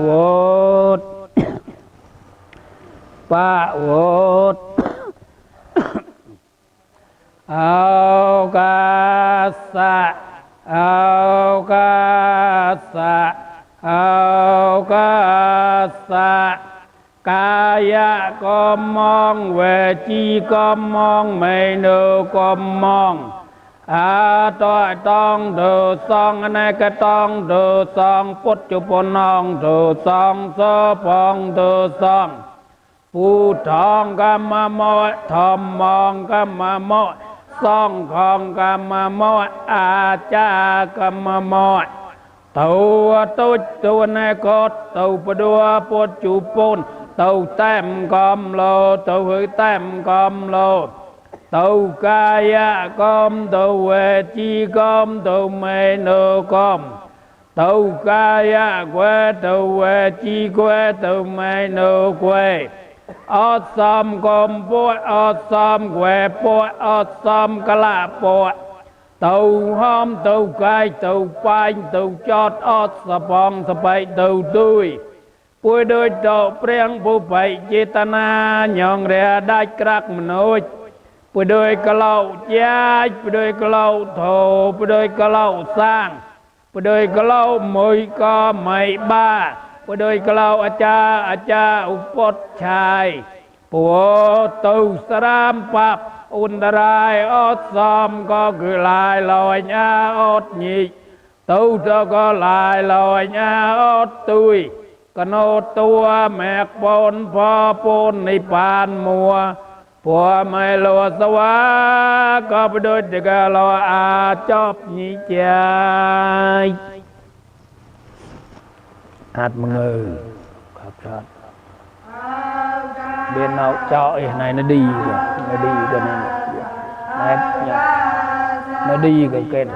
โวตปะโวตเอากาสะเอากาสะเอากาสะกายะก็มองเวจีก็มองไม่โนก็มองต่อต้องดูสองอันไหนก็ต้องดูสองปุจจุปนองดูสองโสปองดูสองผู้ทองก็มาโมทอมมองก็มาโมสองของก็มาโมอาจารย์ก็มาโมตัวตุจตัวในกดตัวปดัวปุจจุปนตัวแต้มกอมโลตัวหือแต้มกอมโลตัวกายะกอมตัวเวจีกอมตัวเมโนกอมตัวกายะเวตัวเวจีเวตัวเมโนเวอดซ้ำกอมปวดอดซ้ำเวปวดอดซ้ำกะละปวดตัวหอมตัวไก่ตัวปานตัวจอดอดสะปองสะไปตัวดุยป่วยโดยตัวเปรียงผู้ไปเจตนาหยองเรียได้กรักมนุษย์ป่วยโดยกะเล่าย้ายป่วยโดยกะเล่าโถป่วยโดยกะเล่าสร้างป่วยโดยกะเล่ามวยก็ไม่บ้าป่วยโดยกะเล่าอาจารย์อุปชายปัวตูสรามปับอุนตรายอดซอมก็คือลายลอยญาอดหญิกตูเธอก็ลายลอยญาอดตุยกโนตัวแมกปนพอปนในปานมัวผัวไม่ลวสวะก็ไปโดยเด็กเราอาจอบนิจอาจมึงครับครับเบียนเอาเจาะnày nó đi rồi cho nên nó đi cái kênh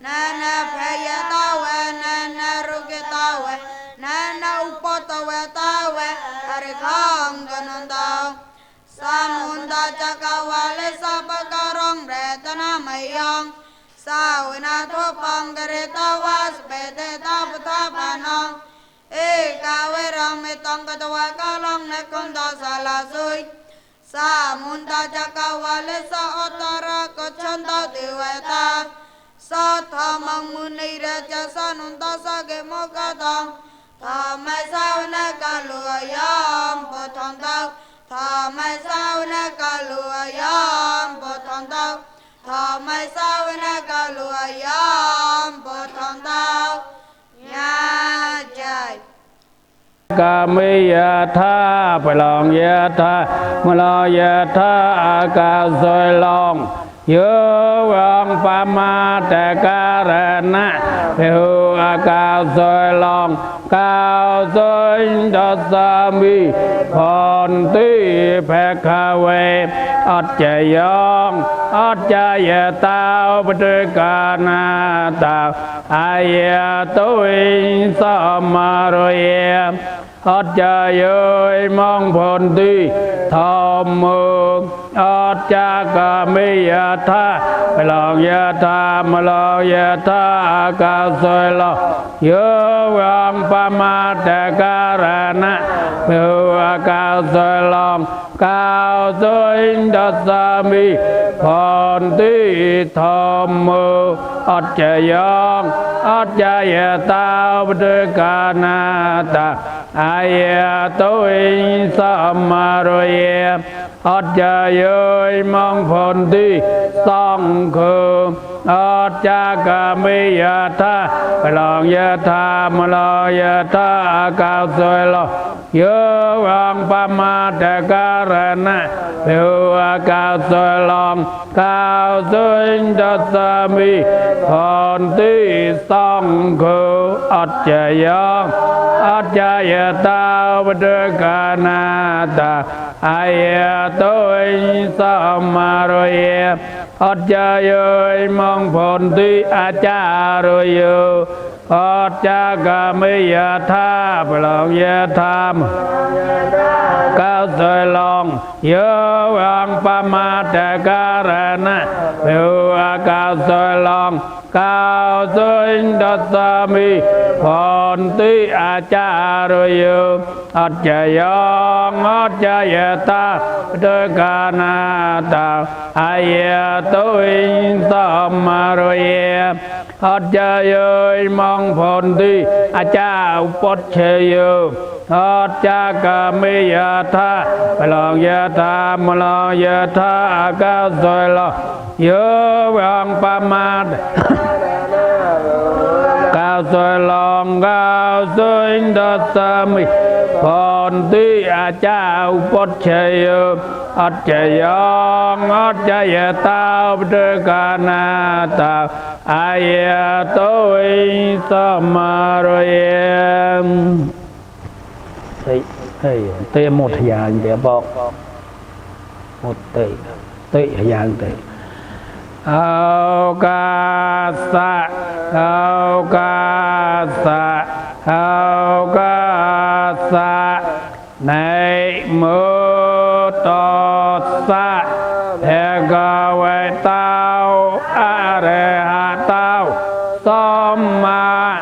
nana phaya tawe nana ruke tawe nana upo tawe tawe arikang ganon tau samunda cakawale sapakarong retana mayong sawina topang gereta was pete taputapanong ikawe ramitong katawa kalong nekonda salasui samunda cakawale sa otara kochonda diwata sa thamang muni raja sanunda sage mokatong thamai sauna kaluayam potong tau thamai sauna kaluayam potong tau thamai sauna kaluayam potong tau nha trời ca mi ya tha phải lòng ya tha mà lo ya tha ca rồi lòng nhớ vang pa ma te ca ra na theo ca rồi lòng cao rồi đó sa mi hòn tí phê ca về ắt chạy yong ắt chạy tao bê ca na tao ai tôi sa ma rồi ắt chạy ơi mong phồn tí thom mơ ắt cha ca mi ya tha phải lòng ya tha mà lo ya tha ca rồi lo nhớ vang pa ma te ca ra na theo ca rồi lòng cao rồi đất sa mi hòn tí thom mơ ắt chạy yong ắt chạy tao bê ca na ta ai tôi sa ma rồi ắt chạy ơi mong phồn tí song khơ ắt cha ca mi ya tha phải lòng ya tha mà lo ya tha cao rồi lo nhớ vang pa ma te ca ra na theo cao rồi lòng cao rồi đất sa mi hòn tí song khơ ắt chạy yong ắt chạy tao bê ca na ta ai tôi sa ma rồi ắt chạy ơi mong phồn tí cha rồi ắt cha ca mi ya tha phải lòng ya tha cao rồi lòng nhớ vang pa ma te ca ra na theo cao rồi lòng cao rồi đất sa mi hòn tí cha rồi ắt chạy yong ắt chạy ta bê ca na ta ai tôi sa ma rồi ắt chạy ơi mong phồn tí cha upot chê ắt cha ca mi ya tha phải lòng ya tha mà lo ya tha cao rồi lo nhớ vang pa ma cao rồi lòng cao rồi đất sa mi hòn tí cha upot chê ắt chạy yong ắt chạy tao bê ca na ta ai tôi sa ma rồi tê một dạng để bọc một tê dạng tê ao ca sa ao ca sa ao ca sa này mơ to sa he ga we tao a re ha tao som ma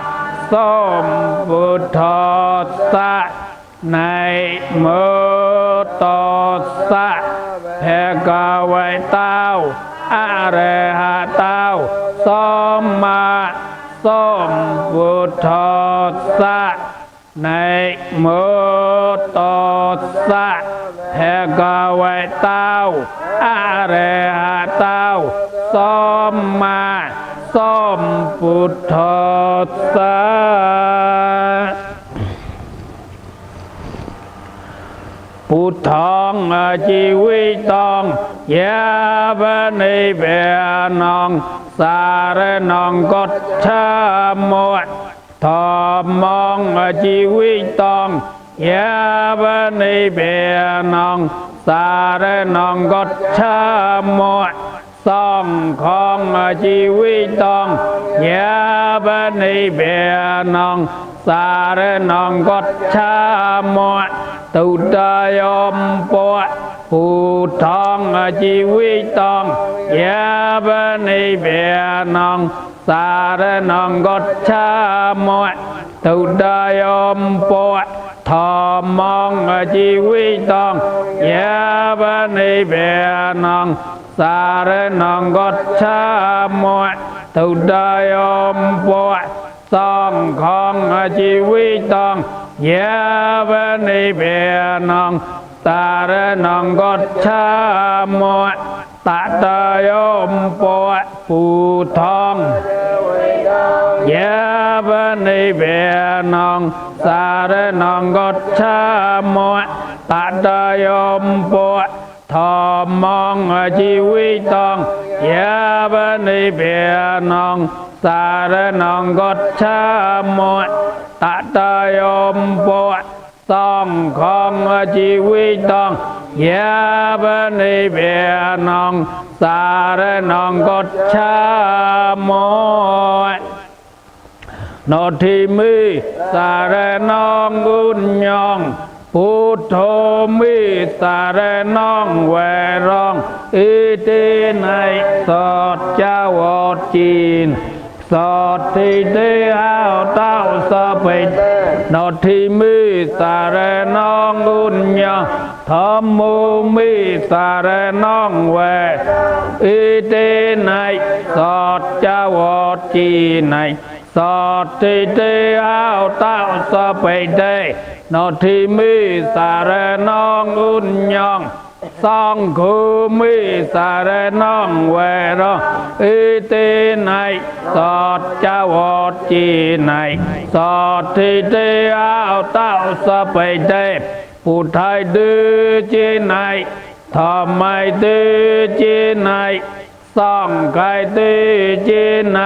som bụt thọ sa này mơ to sa he ga we tao a re ha tao som ma som bụt thọ sa này mơ to sa he ga we tao a re ha tao som ma som bụt thọ sa bụt thong chi quy tong ya ba ni be nong sa re nong cốt cha muat thọ mong chi quy tong ya ba ni be nong sa re nong cốt cha muat สองของชีวิตต้องยาบันเบียนองสารนองกดชาหมวตุตยมปวดผู้ทองชีวิตต้องยาบันเบียนองสารนองกดชาหมวตุตยมปวดทอมองชีวิตต้องยาบันเบียนองสารนองกดชาหมวตุตยมปวดสองของชีวิตต้องยาบันเบียนองสารนองกดชาหมวตตยมปวดผู้ทองยาบันเบียนองสารนองกดชาหมวตตยมปวดทอมองชีวิตต้องยาบันเบียนองสารนองกดชาหมวตตยมปวดสองของชีวิตต้องยาบันเบียนองสารนองกดชาหมวโนทิมิสารนองกุญยองพุทโธมิสารนองแวรองอิติในสดเจ้าวดจีนสดที่ได้เอาเต้าสะเพ็ดโนทิมิสารนองกุญยองธรรมโมมิสารนองแวอิติในสดเจ้าวดจีนในสดที่ได้เอาเต้าสะเพ็ดโนทิมิสารนองอุญยองสองคูมิสารนองเวรองอิติในสดเจ้าวดจีในสดที่ได้เอาเต้าสะเพ็ดผู้ไทยดื้อจีในทำไมดื้อจีในสองไก่ดื้อจีใน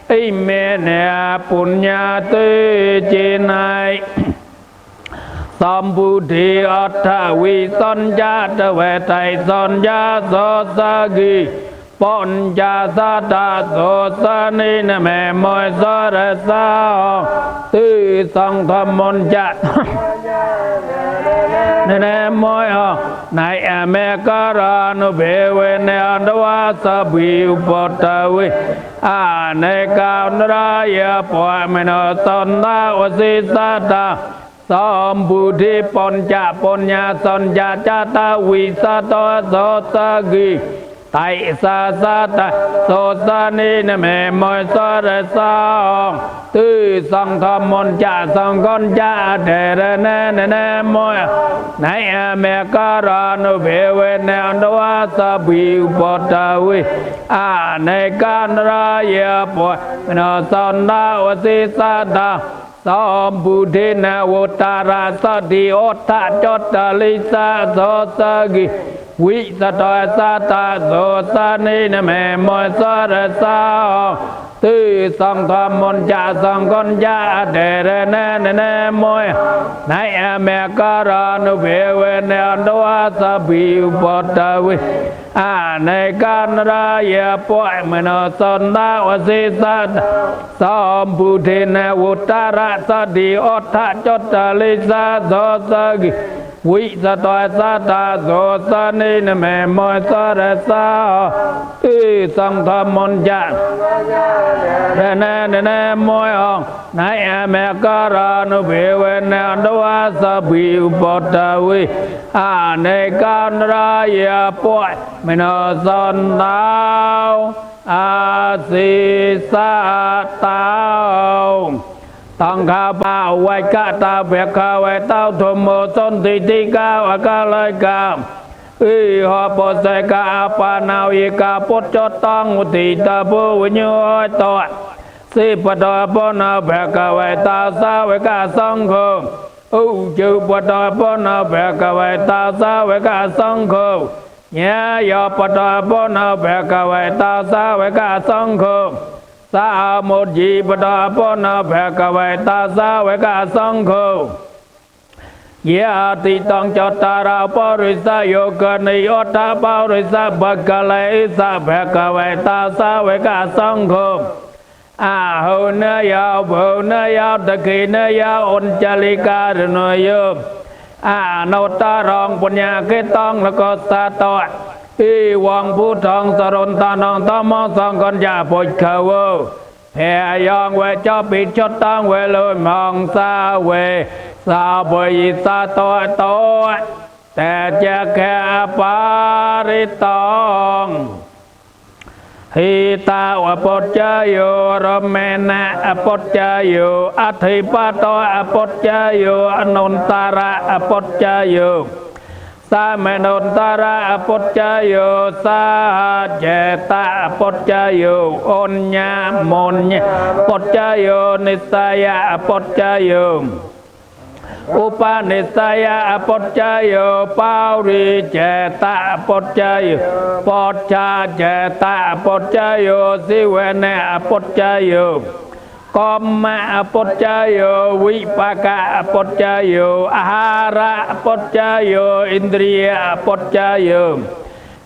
ไอเมเนียปุญญาตือจีนายสมบูธิอัตถวิสัญญาตเวไตสัญญาโสสกิปัญญาสัตตาโสสนินแม่มอยสรสาวตือสังธรรมนจัตในแม่มอยในเมกรานุเบเวเนอันวาสบิอุปตวิในกาวรายปวยเมนสันตาวสิสัตตาสมบูธิปัญจปัญญาสัญญาจตวิสัตตโสสกิไตสาสัตโสสนินเมมอยสรสองตือสังธรรมนจะสังกนจะเดรเนเนเนมอยในเมกรานุเบเวเนอันวาสบิอุปตวิในการรายปวยเมนสันตาวสิสัตตาสมบูธินาวุตาราสติโอตตะจตลิสาโสสกิวิสตาสัตตาโสสนินเมมอยสรสาวตือสังธรรมนจะสังกนจะเดรเนเนเนมอยในเมกรานุเบเวเนอันดวาสบิอุปตวิในการรายปวยเมนสันตาวสิสัตสมบูธินาวุตาราสติโอตตะจตลิสาโสสกิวิสตาสัตตาโสสนินเมมอยสรสาวตือสังธรรมนจะเนเนเนมอยในเมกรานุเบเวเนอันดวาสบิอุปตวิในการรายปวยเมนสันตาวอาสิสาตาวตังข้าพาไว้กะตาเบียกไว้เต้าธมโมสนติติกาอากาเลยกาหอปเสกาปานาวิกาปุจจตังอุติตาปุวิญโยตัวสิปตาปนาเบียกไว้ตาสาเวกาสังโฆจุปตาปนาเบียกไว้ตาสาเวกาสังโฆญายปตาปนาเบียกไว้ตาสาเวกาสังโฆสามุจีปตาปนาเบียกไว้ตาสาเวกาสังโฆ เยอติตังจตาราปริสโยกนิโอตาปริสภกะเลสะภกเวตาสเวกะสังโฆอาหุเนยาภูเนยาตะกีเนยาอุนจลิการนโยอาโนตารองปุญญาเกตังแล้วก็สาตออีวังผู้ทองสรนตานองตมองสังกัญญาปุจขาวแผ่ยองเวจอปิดชดตังเวลยมองสาเวสาบยิสาตอโตแต่จะแค่ปาริตองหิตาวปจจโยรเมนะอปจจโยอัติปโตอปจจโยอนุนตระอปจจโยสามนุนตระอปจจโยสาเจตาอปจจโยอัญญามนญปจจโยนิสยาอปจจโยอุปาณิสยาปจจโยปาริเจตาปจจโยปจจาเจตาปจจโยสิเวเนปจจโยกอมมะปจจโยวิปากะปจจโยอาหาระปจจโยอินทรียปจจโย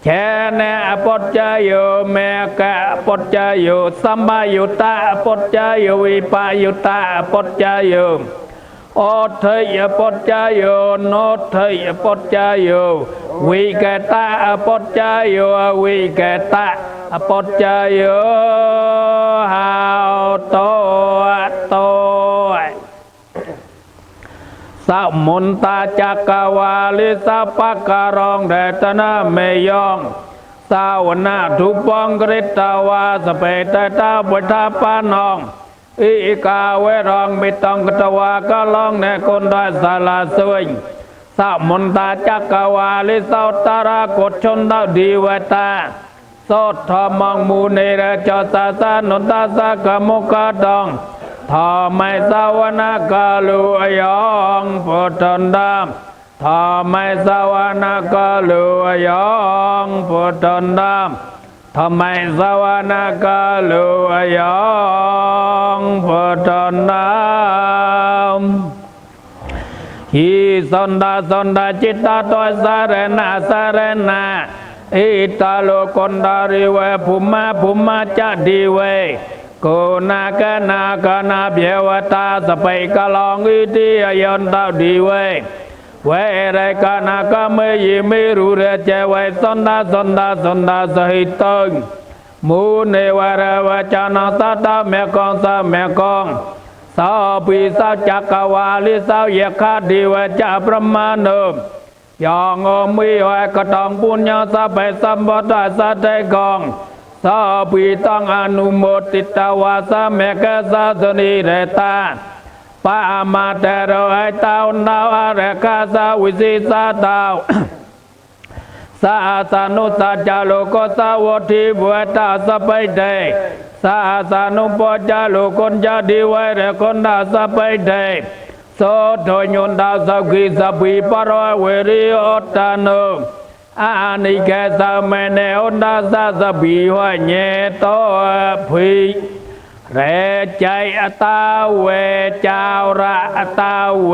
เชเนปจจโยเมกะปจจโยสัมมายุตตาปจจโยวิปายุตตาปจจโยโอทยปจจโยโนทยปจจโยวิเกตาปจจโยวิเกตาปจจโยหาวโตโตสัมมุนตาจักวาลิสัพพการองเดตนะเมยองสาวนาทุปองกฤตวาสเปตตาบุตาปานองอีกาเวรองมิตองกตวากะลองเนคนได้สาลาสวิงสามุนตาจักวาลิสาวตารากดชนดาวดีเวตาโสดทอมองมูเนรจอสาสานุตาสากมุกาดองทอไม่สาวนากาลุยองพุทธันดามทอไม่สาวนากาลุยองพุทธันดามทำไมสวรรค์กาลุยองพุทธันดามฮิสันดาจิตตาตัวสารนาอิตาโลคนดาริเวภูมิจะดีเวโกนาคนาเบียวตาสเปกลองอิติยนตาดีเวเวไรกานาคเมยิมิรุเรเจไวสันดาสหิตังมูเนวารวจานาตตาเมกองสาเมกองสาปิสาจักวาลิสาเยคาดิเวจาพระมานุยองอมิไวกตองปุญญาสะเปสัมปทาสะเตกองสาปิตังอนุโมติตาวาสะเมกสาสนิเรตาปามาเตโรไอตาวนาวอาเรกาสาวิสิสาตาวสาสานุสัจจโลกสาวทิบวตาสไปเดสาสานุปจโลกนจดีไวเรคนดาสไปเดโสโทยุนดาสกิสปีปรเวริโอตานุอานิเกสเมเนอุนดาสปีวะเนโตภิเรใจอตาเวจาวระอตาเว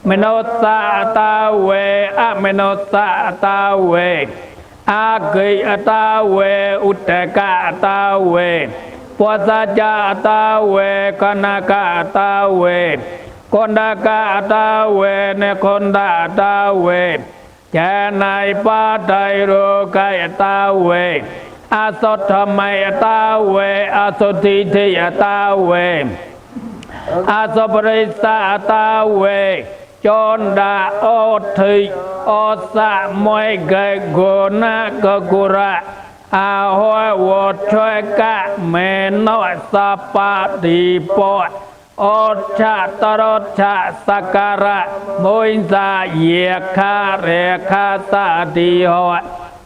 มโนสะอตาเวอะมโนสะอตาเวอากิอตาเวอุตตกะอตาเวปัสสัจจะอตาเวกนากะอตาเวคนดากะอตาเวเนคนดาอตาเวแจนายปาไตโรกายอตาเวอาสดธรรมยตาเวอาสติทิยตาเวอาสปริสาตาเวจนดาโอทิโอสะมวยเกโกนะกกุระอาหัววดช่วยกะเมนอสปาติปอดโอชะตรชะสการะมุยสาเยคาเรคาสาติหอ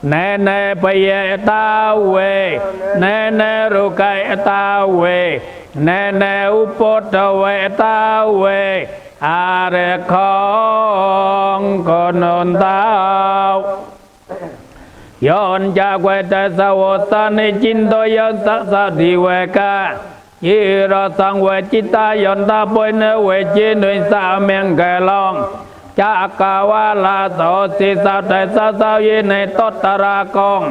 เนปเยตาเวเนรุกายตาเวเนอุปตเวตาเวอาเรคองกนนตาวย้อนจากเวทสาวสานิจินโตยัสสะดิเวกายิรสังเวจิตายนตาปอยเนเวจินุสาเมงแกลองจ จักวาลาโสสิสาวแต่สาวยีในตตรากง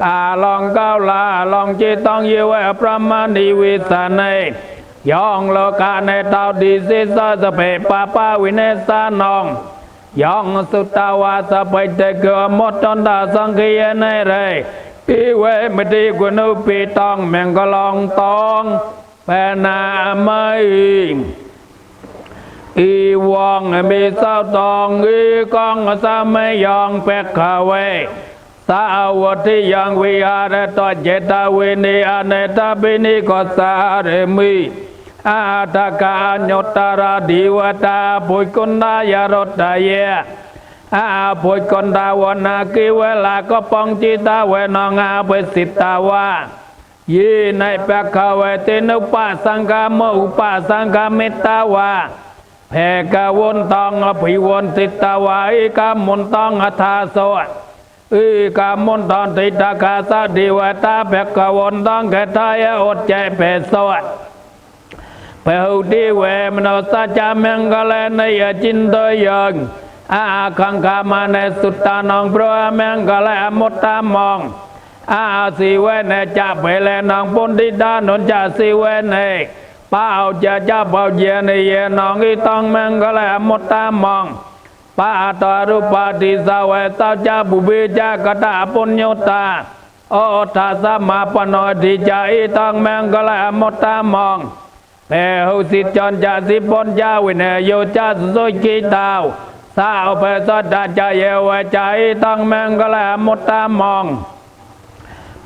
กาลองเก้าลาลองจิตองยีเวประมาณีวิสานัยยองโลกาในเตาดีสิสาสเปปาปาวิเนสานองยองสุตาวาสเปเตเกมดจนดาสังเกียในเรอีเวมดีกุนุปีตองแมงกลองตองแปนาไม่อีวองมีเศร้าตองอีกองสาไม่ยองแปกขเวสาวที่ยังวิหารต่อเจตเวนีอเนตบินีก็สาเรมีอาตากาญตราดิวตาปุยกุนดายารตเยปุยกุนดาวนากิเวลาก็ปองจิตาเวนองอาเปสิตาวายีในแปกขเวตินุปสังกามอุปสังกามิตาวาแผ่กวนตองอภิวนติตาวาอิกามุนตองอัฐาโสอิกามุนตองติตากาสดิวตาแผ่กวนตองแกทายอดใจเปโสเปหุดีเวมโนสัจจามังกเลนยจินโตยังอาคังคามาเนสุตตานองพระมังกเลมุตตามองอาสิเวเนจะเปเลนองปุนดิดานนจะสิเวเนป้าจะเป่าเยนเยนองอีตองมังกเลมุตตามองป้าตารุปาติสาเวตาจะบุเบจากตาปุญญาตาโอทัสสะมาปโนติจาอีตองมังกเลมุตตามองเปหุสิจรจะสิปนจาวิเนโยจะสุกิตาวสาวเปสดาจะเยวใจตังมังกลมุตตามอง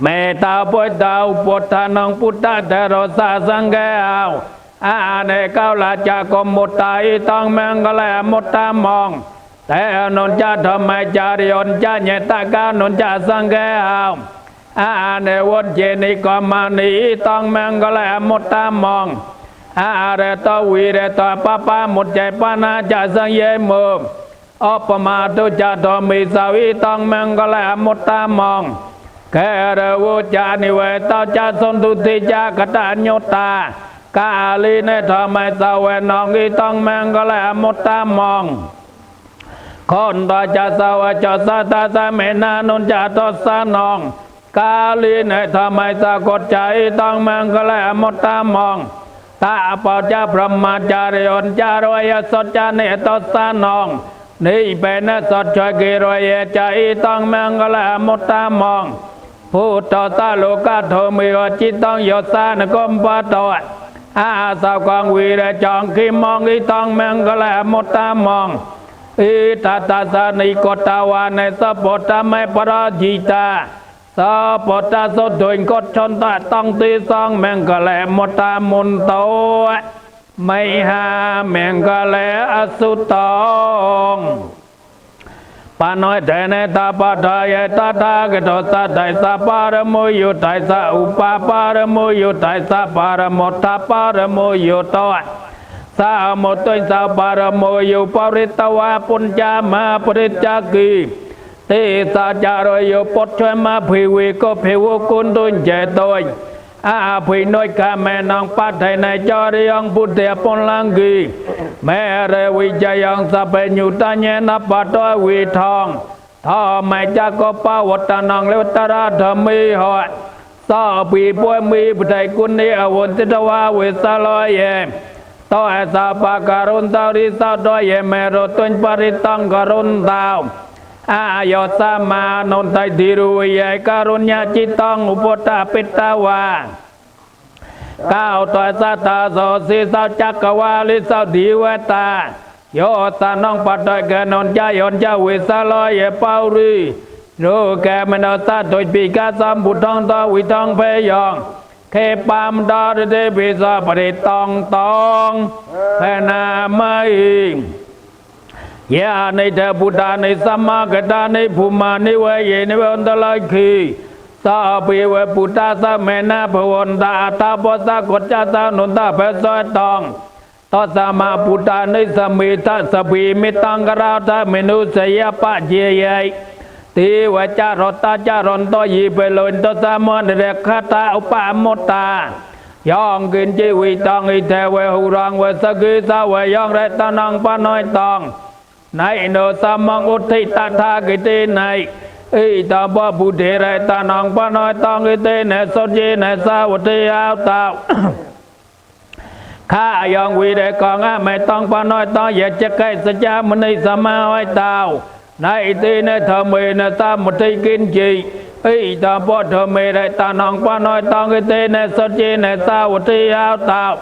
เมตตาพุทธาพุทธานังพุทธะเทโรสาสังเกเอาอาเนก้าวลาจะกมุตตาตังมังกลมุตตามองแต่นนจะธรรมจาริยนจะเนตกานนจะสังเกเอาอาเนวจเจนิกามานีตังมังกลมุตตามองอาเรตวีเรตปะปะมุจใจปานาจะสังเยมุอปมาตุจะตมิสาวิตังมังกลมุตตามองแกเรวุจานิเวตาจะสนตุติจะกตาญตากาลีเนธรรมสาเวนองอิตังมังกลมุตตามองคนตาจะสาวจะสัตตะเมนานุนจะตสานองกาลีเนธรรมสากดใจตังมังกลมุตตามองตาปจะพรหมจาริยนจารวยสดจเนตสานองนี่เป็นสดช่วยกิรวยใจตังมังกลมุตตามองพุทธตาโลกาโทมิวจิตตังยศานกมปะตวอาสาวกองวีรจองขิมองอิตังมังกลมุตตามองอิทัตตาสานิกตาวาในสปตตไม่ปราจิตาสปตาสดโดยกดชนตาต้องตีสองแมงกะแลมุตตามุนโตไม่หาแมงกะแลอสุตองปาน้อยแต่ในตาปะทายตาทากตสะไตสะปารมุยุไตสะอุปปารมุยุไตสะปารมุตตาปารมุยุโตสามุตติสะปารมุยุปริตวะปุญญามาปริจจกีติสาจารโยปดช่วยมาภิวิก็ภิวกุนตุนเจโตยอาภิน้อยข้าแม่นางปัดให้ในจอริยังพุทธะปนลังกีแม่เรวิจยังสะเปญุตาเนนปัตตวิทองทอไม่จักก็ปาวัตนังเลวตระธรรมีหอยสอปีป่วยมีพุทธกุณีอวุติตวาเวสลอยเยต่อสาปการุณตาริสาดอยเมรตุนปริตังการุณตาวอายอสามานนทไติรุยการุญญาจิตตังอุปตาปิตาวาก้าวต่อสัตตาโสสิสาวจักรวาลิสาวดีเวตาโยตานองปัตตะเกนนจายนจาวิสลอยเปารีโรแกมนสัตโดยปีกาสัมบุตรตวิทองเพยองเคปามดาเดบิสาปริตองตองเพนาไม่ยาในเทพุทธาในสัมมากตาในภูมาในเวเยในเวอันตรายขีสาปีเวพุทธาสเมนาภวันตาตาปสากดจาตานุนตาเพศตองตสมาพุทธาในสมิทัสปีมิตังกราธาเมนุสยปะเจยยทีวจารตาจารนตยีเปลนตสามนเรคตาอุปามตายองกินจีวิตังอิเทเวหุรังเวสกิสาเวยองเรตนังปน้อยตอง này nô sa mong út thị ta tha cái tên này ý ta bỏ bù đề ra ta nong pa nói tong cái tên này sốt chi này sa út thị áo tạoข้ายองวีเดกองไม่ต้องปน้อยต้องอย่าจะใกล้สัจจามันในสมาไว้ตาวในตีในธรรมเนตามุทิกินจีไอ้ตาปอธรรมได้ตานองปน้อยต้องไอ้เตในสัจเจในสาวทิยาวตาว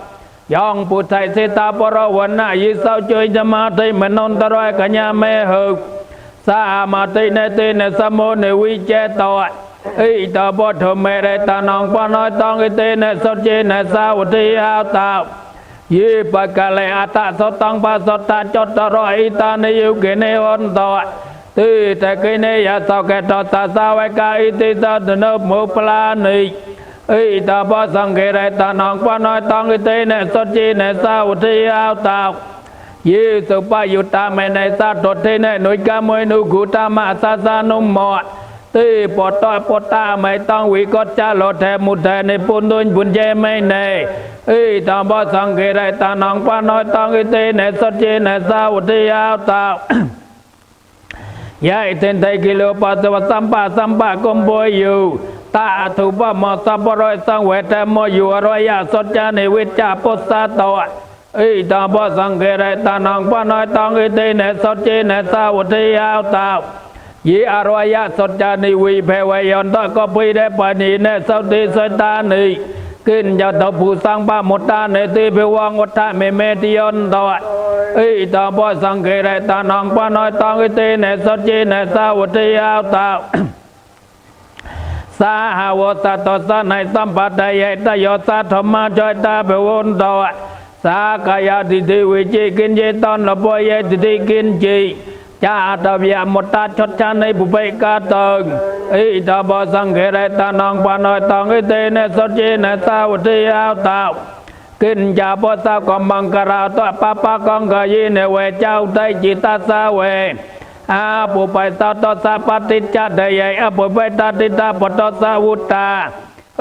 ยองปุถไทยสิตาปรวันนายิสาวจอยจะมาที่มนนตรอยกัญญาเมหุสามาที่ในเตในสมุนในวิเจตวไอ้ตาปอธรรมได้ตานองปน้อยต้องไอ้เตในสัจเจในสาวทิยาวตาวยี่ปะกะเลอาตาสตังปะสตาจตรออิตานิยุเกเนวันโตตีแต่กิเนยาสาวเกตตาสาวกาอิติตาดนมุปลานิอิตาปะสังเกเรตานองปะน้อยตองอิติเนสจีเนสาวทิยาวตาวยี่สุปายุตาเมเนสาตเทเนนุยกามวยนุกุตามาสาสานุมอดตีปอตอยปอตาไม่ต้องวิกตจาโลเทมุเทในปุนดุนบุญเจไม่เนอีตาบอสังเกตตานองปาน้อยต้องอิเตเนสจีเนสาวทิยาวตาวยายเทนไทกิโลปัสสวะสัมปะกมบอยอยู่ตาถูปะมอสับรอยสังเวทมอยู่อรอยาสจานิวิจาปุสสะตวอีตาบอสังเกตตานองปาน้อยต้องอิเตเนสจีเนสาวทิยาวตาวยีอารยะสจานิวิเพวยอนตะก็ปีได้ปานีเนสติสตานิกินยาตผู้สังปะมุตตาเนติเพวังวัฏเมเมติยอนตะอิตาปสังเกเรตานองปะน้อยตองอิติเนสจิเนสาวทิยาวตาสาหาวสัตตสะในสัมปัตยะตโยสัทธมาจอยตาเพวนตะสากายติติวิจิกินเจตอนละปอยติติกินจีจาตวิยมตตาชดชาในบุเบกาตังอิตาบสังเกเรตานองปะน้อยตองอิติเนสจิเนสาวทิยาวตากินจาปสากมังกราตปะปะกองกยีเนเวเจ้าไตจิตาสาเวอาปุไปตาตสาปฏิจจเดยอปุไปตาติตาปตสาวุตตา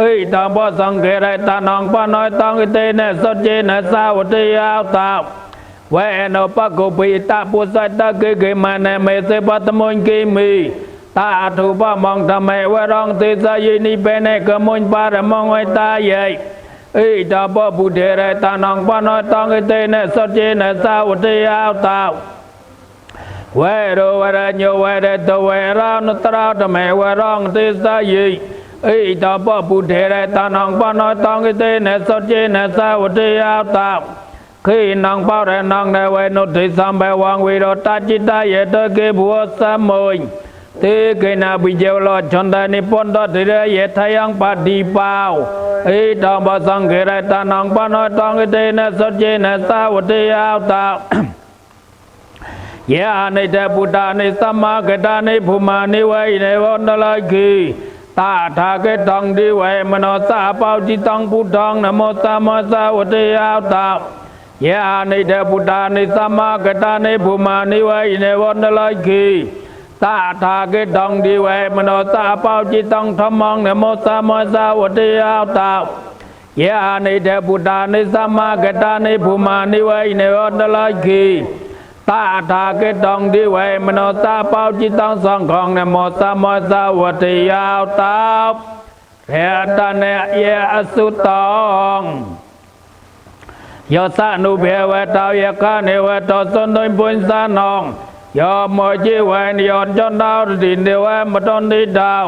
อิตาบสังเกเรตานองปะน้อยตองอิติเนสจิเนสาวทิยาวตาเวนปะกุปิตาปุสัตตะเกเกมาเนเมเสปัตมุนกิมีตาถูปะมองทำไมวรองติสายินิเปเนกมุนปารมองไว้ตาใหญ่อิตาปะบุเดเรตานองปะน้อยตองอิเตเนสจิเนสาวทิยาวตาวเวโรเวรโยเวเรตเวรานุตราทำไมวรองติสายิอิตาปะบุเดเรตานองปะน้อยตองอิเตเนสจิเนสาวทิยาวตาวขีนังเป้าแรงนังในเวนุติสัมเบวังวิโรตาจิตาเยตเกบัวสมุยตีเกนาบิเจวลอชนดานิปนตติเรเยทยังปฏิปาวอิตาบสังเกเรตานังปนอยตองอิเตเนสจิเนสาวทิยาวตายานิเตปุตานิสัมมาเกตานิภูมานิไวในวันตะลายกีตาทาเกตังดิไวมโนสาเปาจิตังพุทธังนะโมสัมมาสาวทิยาวตายานิเดปุตานิสัมมากตานิภูมานิไวในวันตะลายกีตาทาเกตังดิไวมโนสาเปาจิตังธรรมังนะโมสัมมาสาวทิยาวตายานิเดปุตานิสัมมากตานิภูมานิไวในวันตะลายกีตาทาเกตังดิไวมโนสาเปาจิตังสังฆังนะโมสัมมาสาวทิยาวตาเทตเนเยอสุตองยอสานุเบวะตาวยกาเนวะตอสนตุปุญสานองยอมอจิเวนยอนจนดาวดินเดวะมตนดิดาว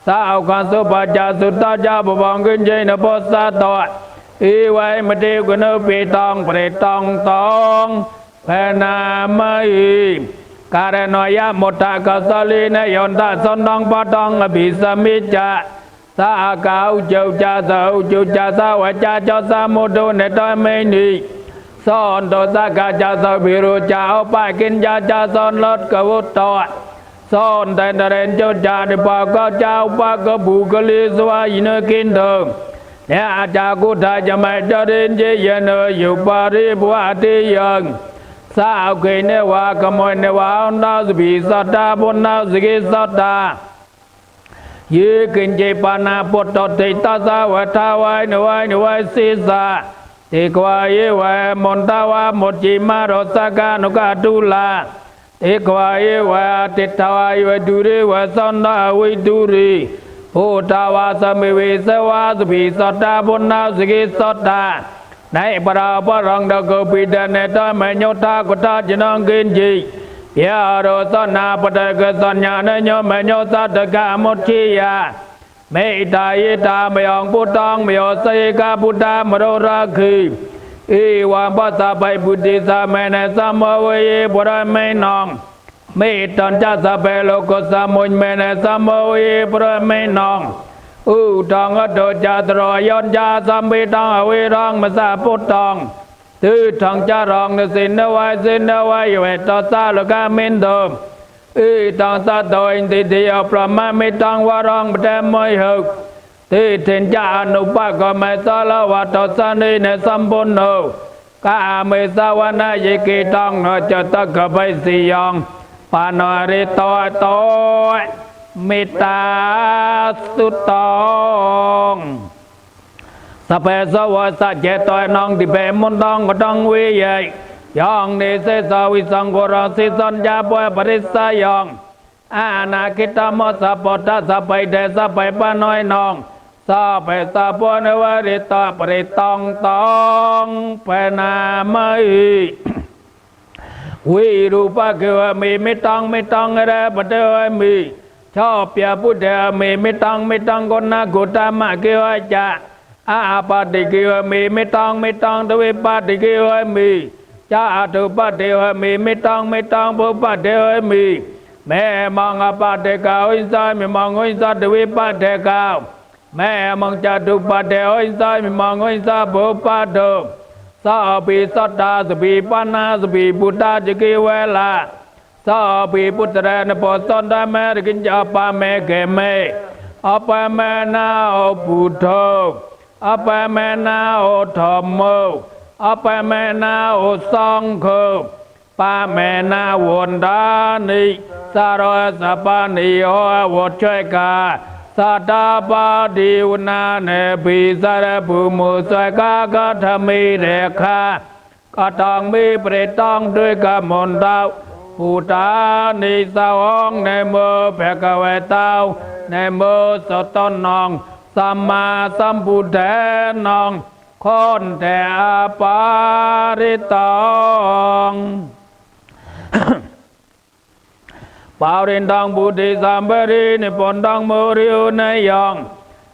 สาวกันสุปัจจสุตตาจาบบังกินเจนโพสะตวอีไวมติกุนปีตองเปรตองตองเพนามัยการนอยะมุตตะกัสลีเนยอนตาสนดองปะตองอภิสมิจจะสากาอุจจาสาอุจจาสาวจาจสามุโดเนตเมนีสอนโตสากาจาสาบิรุจาอุปากินจาจาสอนลดกวุตตวสอนแต่เรนโจจาดิปากาจาอุปากบุกลิสวายินกินเดิมเนี่ยอาจากุทาจะไม่จริญเจยเนยุปาริบวาติยังสาวเกเนวากมอยเนวาอุนาสบิสัตตาบุญนาสกิสัตตายืกินเจปานาปุตตติตาสาวทาวายนวายนวายศีสาติกวายเวมนตาวามุจิมารสกานุกาตุลา เต เอกวาเอวะติตวายะดุเรวะสันตาวิดุรีโหตาวาสมิเวสวาสภิสัตตาบุญนาสกิสัตตาในปราปรังดกปิดเนตเมญโยธากุตาจนังกินจิยาโรสนาปตะกสัญญาเนโยเมญโยสัตตกะมุทิยาเมตตาเยตามยองพุทธังมโยเสกาพุทธามโรราคีอีวังปัสสะไปบุตติสามัยในสัมภเวยีบุรเมนองเมตตัญจสะเปโลกุสมุญเมในสัมภเวยีบุรเมนองอุตังอโดจาตรอยนจาสัมปิตังอเวรังมัสสะพุทธังตือทังจารองนสินวายสินวายเวตสาลกามินโดอีตังสัตโตอินติติยปรมามิตังวารังปเตมยหกที่เทนจาอนุปกเมสาลวัตสันนิในสัมปุนโนกาเมสาวนายิกิตังนจตกะไปสิยองปานริโตโตมิตาสุตองสเปสวะสัจเจตอยนองติเปมุนตองก็ต้องวิเยยองเนเสสาวิสังโฆรังสิสัญญาปวยปริสายองอาณาคิตามสัพพะทัสสะไปเดสะไปปน้อยนองสาเปสะปนวริตาปริตองตองเปนามัยวิรูปะเกวะมีไม่ต้องอะไรปะเดวะมีชอบเปียพุทธะมีไม่ต้องคนนากุตามะเกวะจะอาปาติเกวะมีไม่ต้องทวิปาติเกวะมีจะอาตุปะเดวะมีไม่ต้องปุปะเดวะมีแม่มองอปาเดกาอินทายไม่มองอินทายทวิปะเดกาแม่มองจะตุปะเดอินทายไม่มองอินทายปุปะเดสาปีสัตตาสปีปานาสปีพุทธาจกิเวลาสาปีพุทธะนปสันดาเมรกินจาปาเมเกเมอปาเมนาโอพุทโธอปาเมนาโอธรรมโมอปาเมนาโอสังโฆปาเมนาวันดานิสารสปานิโอวัชยกาสัตตาปาดิวนาเนปิสารภูมุสวยกากะธมิเรขากะต้องมีเปรตต้องด้วยกะมนดาวปูตานิสาวงในมือแผกเวตาวในมือสตนนองสัมมาสัมพุทธนองคนแต่อาปาริตองปารินดังบุตริสัมปรินิพนดังมุริวในยอง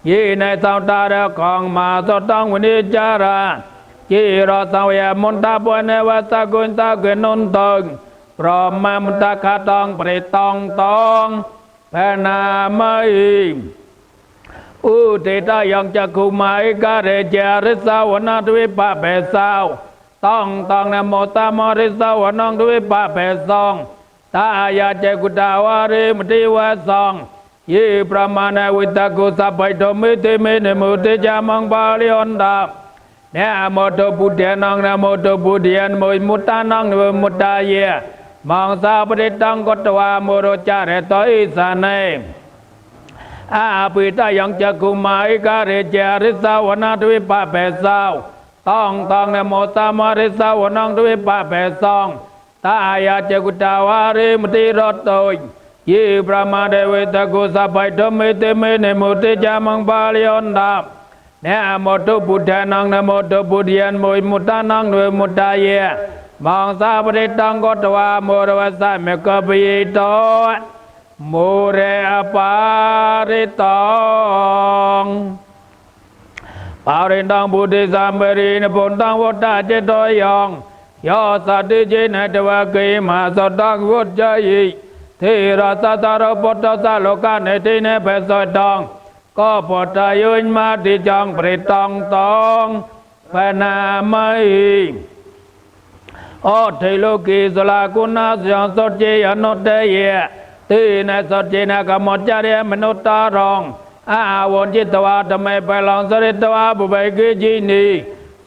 ยี่ในสาวตาเรของมาสตังวินิจาราจีรอสังเวยมุนตาปวนวัสกุลตาเกนุนตงพร้อมมามุนตาคาตองปริตองตองแพนามัยอุติตายังจักขุมาอิกาเรเจาริสาวนาทวิปะเปสาวต้องนโมตามริสาวนังทวิปะเปสองตายาเจกุตาวาริมติวะสองยีประมาณวิตากุสัพพิโตมิติเมนมุติจามังบาลิอนดาเนอโมโตบุตเดนังนโมโตบุตเดียนโมมุตตานังนมุตตาเยมังสาปริตังกตวาโมโรจาเรโตอิสานัยอาปิตายังจักขุมาอิกาเรเจาริสาวนาทวิปะเปสาวต้องนโมตามริสาวนังทวิปะเปสองตายาเจกุตาวาริมติรตโตยีประมาเดวิตากุสัพพิโตมิติเมนมุติจามังบาลิอนดาเนอโมโตบุตเดนังนโมโตบุตเดียนโมมุตตานังนมุตตาเยมังสาปริตังกตวาโมรวสะเมกปิโตโมเรอปาริตองปาริตังบุติสัมปรินิพนตังวัฏฏะเจโตยองยอสัตติเจนะตวะเกมาสตังวุจจยิเทระสัตระปุตตะสะโลกะเนติเนเปสดองก็ปตะยุญมาติจังปริตองตองปนามัยโอเทโลกีสลากุณาสยังสดเจยนุตเตเยตีในสดเจนะกมจารีมนุตตารองอาวนจิตวาทำไมไปลองสริตวาบุเบกิจินี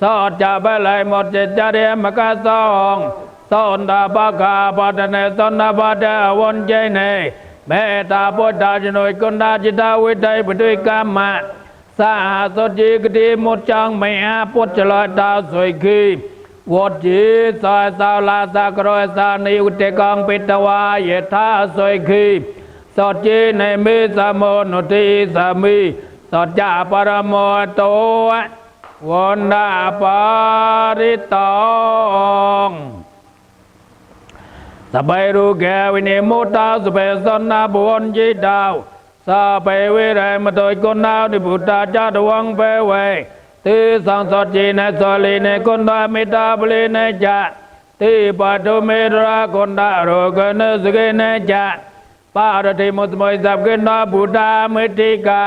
สอดจะไปไหลหมดจิตจารีมกะสองสอนดาปะกาปัตเนสอนดาปะเดวนเจเนเมตตาพุทธาจโนยกุณาจิตาวิไตปดุยกรรมะสาสดจีกติมุจจังไม่อาพุทธลอยตาสวยกี วจีสายสาวลาสากรอยสานิอุตกังปิตวาเยธาสวยขีสดจีในมิสมุนุติสามีสดจ่าปรโมโตวันดาปาริตองสบายรู้แก่วินิมุตตาสเปสนาบุญจิตาวสาไปเวรมาโดยคนดาวที่พุทธาจารวังเปเวที่สังสดจีในสลีในคนดามิตาบลีในจะที่ปัตุเมราคนดาโรกันสเกในจะปารติมุตมยสับกันดาพุทธามิติกา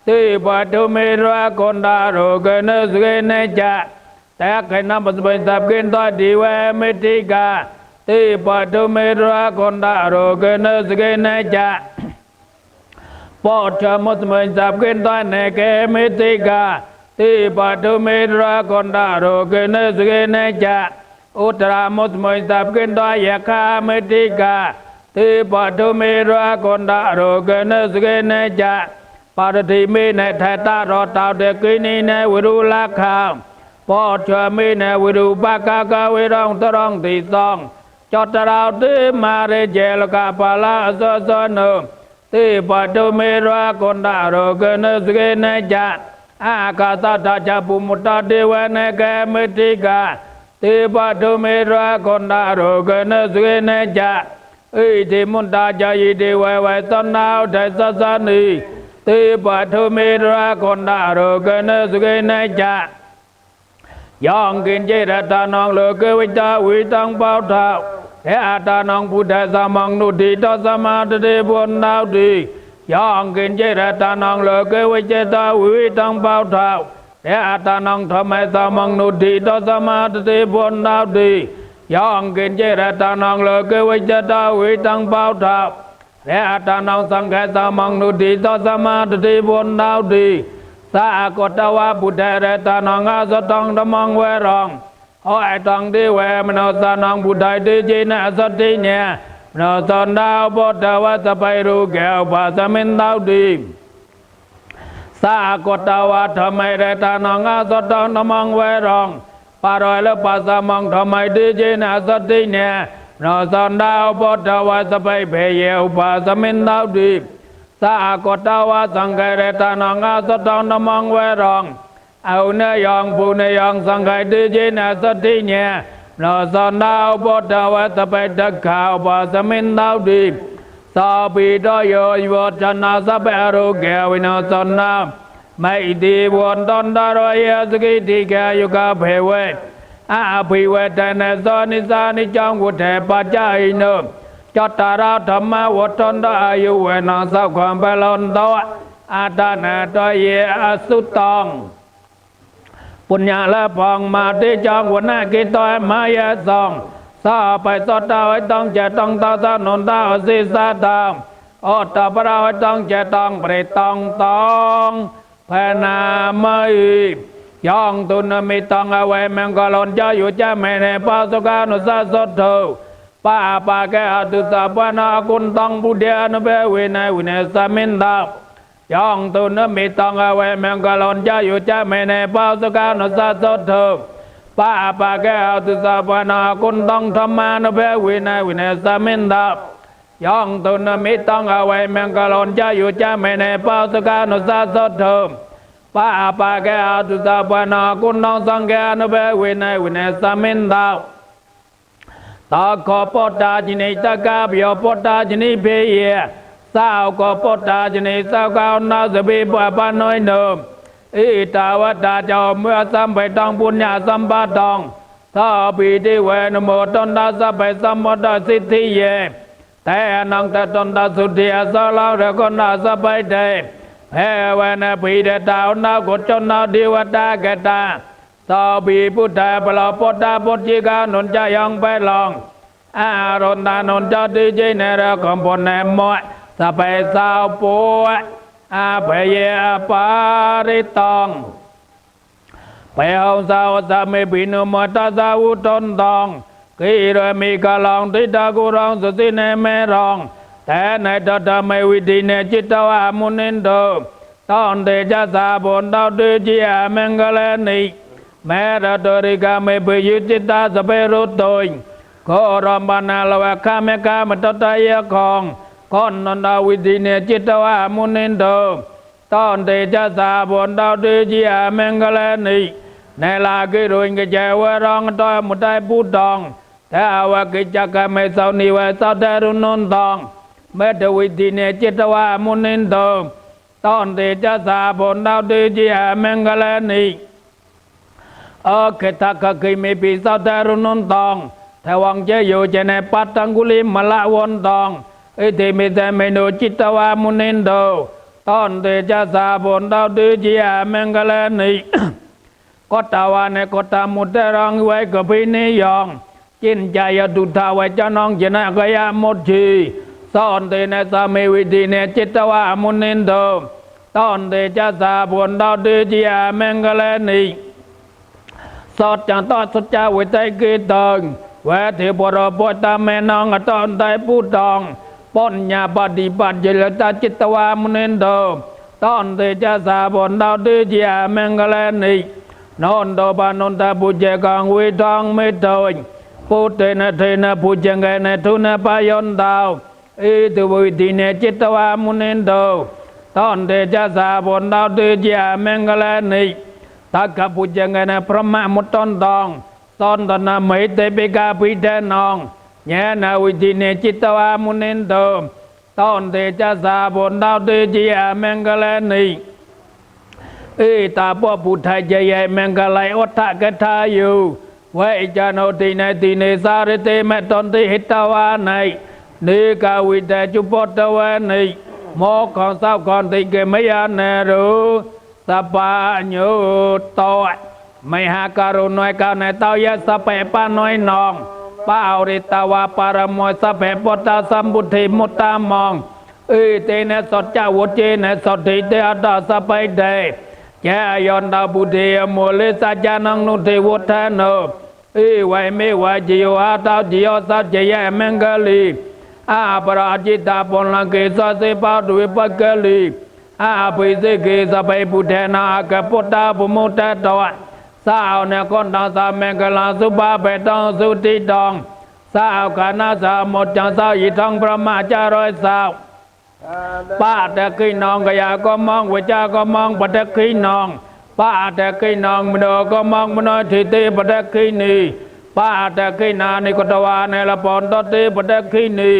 ที่ปัตุเมราคนดาโรกันสเกในจะแต่ใครนำมุตมยสับกันดาดีเวมิติกาที่ปัตุเมราคนดาโรกันสเกในจะปอดชมุตมยสับกันดาในเกมิติกาที่ปัตุเมราคนดาโรกันสเกในจะอุตรามุตมยสับกันดายคามิติกาที่ปัตุเมราคนดาโรกันสเกในจะปารติมีในไทตารอตาวเดกินีในวิรุลาคาปอดชมีในวิรุปากากาวิรองตรองติสองจตราวที่มาเรเจลกาปาลาสสนุที่ปัตุเมราคนดาโรกันสเกในจะอากาศตาจัปุมุตตาเดวเนกเมติกาที่ปัตุเมราคนดาโรกันสเกในจะอิทิมุตตาจายเดวไวตนาวไทสัสนีที่ปัตุเมราคนดาโรกันสเกในจะยองกินเจรตานองโลกวิจาวิตังเปาเท้าเออาตานองพุทธสมังนุติตสมาตเตบุญนาวดียองกินเจรตานองโลกวิจตาวิตังเปาเท้าเออาตานองธรรมสมังนุติตสมาตเตบุญนาวดียองกินเจรตานองโลกวิจตาวิตังเปาเท้าเออาตานองสังฆสมังนุติตสมาตเตบุญนาวดีสากตวะบุตรเรตานองอาสตองธรรมังเวรองอ้อยตังดีเวมโนสานองบุตรดีจีนสติเนียมโนสนดาวบุตรวัสไปรูแก้วภาสมินดาวดีสากตวะธรรมเรตานองอาสตองธรรมังเวรองปารอยและภาสมังธรรมดีจีนสติเนียมโนสนดาวบุตรวัสไปเพเยวภาสมินดาวดีสากตวะสังฆเรตานองอาสตองธรรมังเวรองเอาเนยองผู้เนยองสังฆดีจีนสติเนียมโนสนดาวบุตรวัสไปดักข่าวภาสมินดาวดีสาปีดอยโยชนะสเปรุแกวินสนาไม่ดีวนตนดารอยสกิติแกยุกาเพเวอาภิเวทเนสนิสานิจังวุเทปัจจายโนจตาราธรรมวัฏนดายุเวนังสัพความเปลนโตอาตานาตเยอสุตองปุญญาละพองมาที่จองวันนากิตอยมายาสองสาไปสดดาวต้องเจต้องตาสนนดาวสิสาตามอดตาปราต้องเจต้องเปรตต้องพนาไม่ยองตุนมิต้องเอาไว้แมงกะลอนจะอยู่จะไม่ในปาสุกานุสาสดเถป้าปาแกอตุตาปนาคุณต้องบุเดียนเบวินัยวินัยสมินดายองตุนมิต้องเอาไว้แมงกะลอนจะอยู่จะไม่ในปาสุกานุสาสดเถป้าปาแกอตุตาปนาคุณต้องธรรมานเบวินัยวินัยสมินดายองตุนมิต้องเอาไว้แมงกะลอนจะอยู่จะไม่ในปาสุกานุสาสดเถป้าปาแกอตุตาปนาคุณต้องสังเกนเบวินัยวินัยสมินดาตาขอปตาจินิตะกาเบียวปตาจินิเพเยสาวขอปตาจินิสาวกาวนาสบีปะปานน้อยเนิมอิตาวตาเจ้าเมื่อสัมไปตองปุญญาสัมปะตองถ้าปีติเวนโมตนดาสัพไปสัมมดาสิทธิเยแต่นังตะตนดาสุธิอาสาลาวเรกนาสัพไปเดแพ้เวนปีเดตาวนากุจนาดิวตาเกตาสาบีพุทธะปลาปตาปจิกานนจะยังไปลองอารนตานนจะดีเจเนรคอมปนแนมวยสเปสาวปัวอาเพเยอปาริตองไปเอาสาวสามีปินุมตาสาวุตนตองกีเรมีกาลองติดากุรองสุติเนเมรองแต่ในตัดไม่วิธีเนจิตวามุนินโดตอนเดชะสาบนดาวเดจิอาเมงกเลนิ แม้เราโดริกาไม่ไปยึดจิตตาสเปรุตโตยขอรอมบานาละวะข้าเมกามันตตายของก้อนนนดาวิธีเนจิตวะมุนินโดตอนเตจะสาบนดาวดีจีอาเมงกเลนีในลากิรุนกเจวรองตอยมุทัยพูดดองแต่อาวกิจักไม่สาวนิวสาวเดรุนนทองเมตวิธีเนจิตวะมุนินโดตอนเตจะสาบนดาวดีจีอาเมงกเลนีเคทักกิไม่ปีสาวเดรุนนทองแต่วังเจอยู่เจในปัตตังกุลิมละวนทองที่มีแต่เมนูจิตวามุนินโดตอนเตจะสาบนดาวดือจีอาเมงกเลนีกตาวาในกตามุตเตรังไว้กับพินิยองจินใจยดุทาไว้เจ้าน้องเจนะกยามดชีสอนเตในสามีวิธีในจิตวามุนินโดตอนเตจะสาบนดาวดือจีอาเมงกเลนีสอดจังตอดสุจจาวิจัยกีตังเวทีบรบตาแม่นองตอนใดพูดดองป้อนญาปฏิบัติเจริญตาจิตวามุนินโดตอนเตจะสาบนดาวดือจีอาเมงกเลนีนอนโดบานนตาปุจเจกังวิทองไม่โดยปุเตนะเทนะปุจเจงเนทุนปายนดาวตุวิธีเนจิตวามุนินโดตอนเตจะสาบนดาวดือจีอาเมงกเลนีตักปุจเจงเนพระมมุตตนดองตอนตนาไม่เตปิกาปิเดนองแย่นาวิธีเนจิตวามุนินโดตอนเตจะสาบนดาวดือจีอาเมงกเลนีตาพ่อผู้ไทยใจใหญ่เมงกะไลอดทะกะทาอยู่ไว้จานโอติในติเนสาริเตเมตอนที่หิตาวาในนิกาวิเตจุปตวาในโมของสาวก่อนติเกมยาเนรุสปาญุโตไม่หาการุณน้อยกาวในเต้ายะสเปปาน้อยนองป้าอริตาวาปารมอยสเปปตาสัมบุติมุตตามองเตเนสดเจ้าวเจเนสดทิเตอดาสไปเดแย่ยอนดาบุเดียโมเลสัจานังนุเทวทานโนไวเมวาจิโยอาตาจิโยสัจเจยเมงกลีอาปราจิตาปนลังเกสเสปาดุวิปกลีอาภิเสเกสไปปุเทนาเกปุตตาปุมุตตะตวะสาวเนกอนตาสาเมงกลาสุภาเปตองสุติดองสาวกานาสาหมดจังสาวอีทองประมาจารอยสาวป้าแต่กีนองกยาก็มองวิจาก็มองปัตตะกีนองป้าแต่กีนองมโนก็มองมโนทิเตปัตตะกีนีป้าแต่กีนานิกตวาในละปอนตติปัตตะกีนี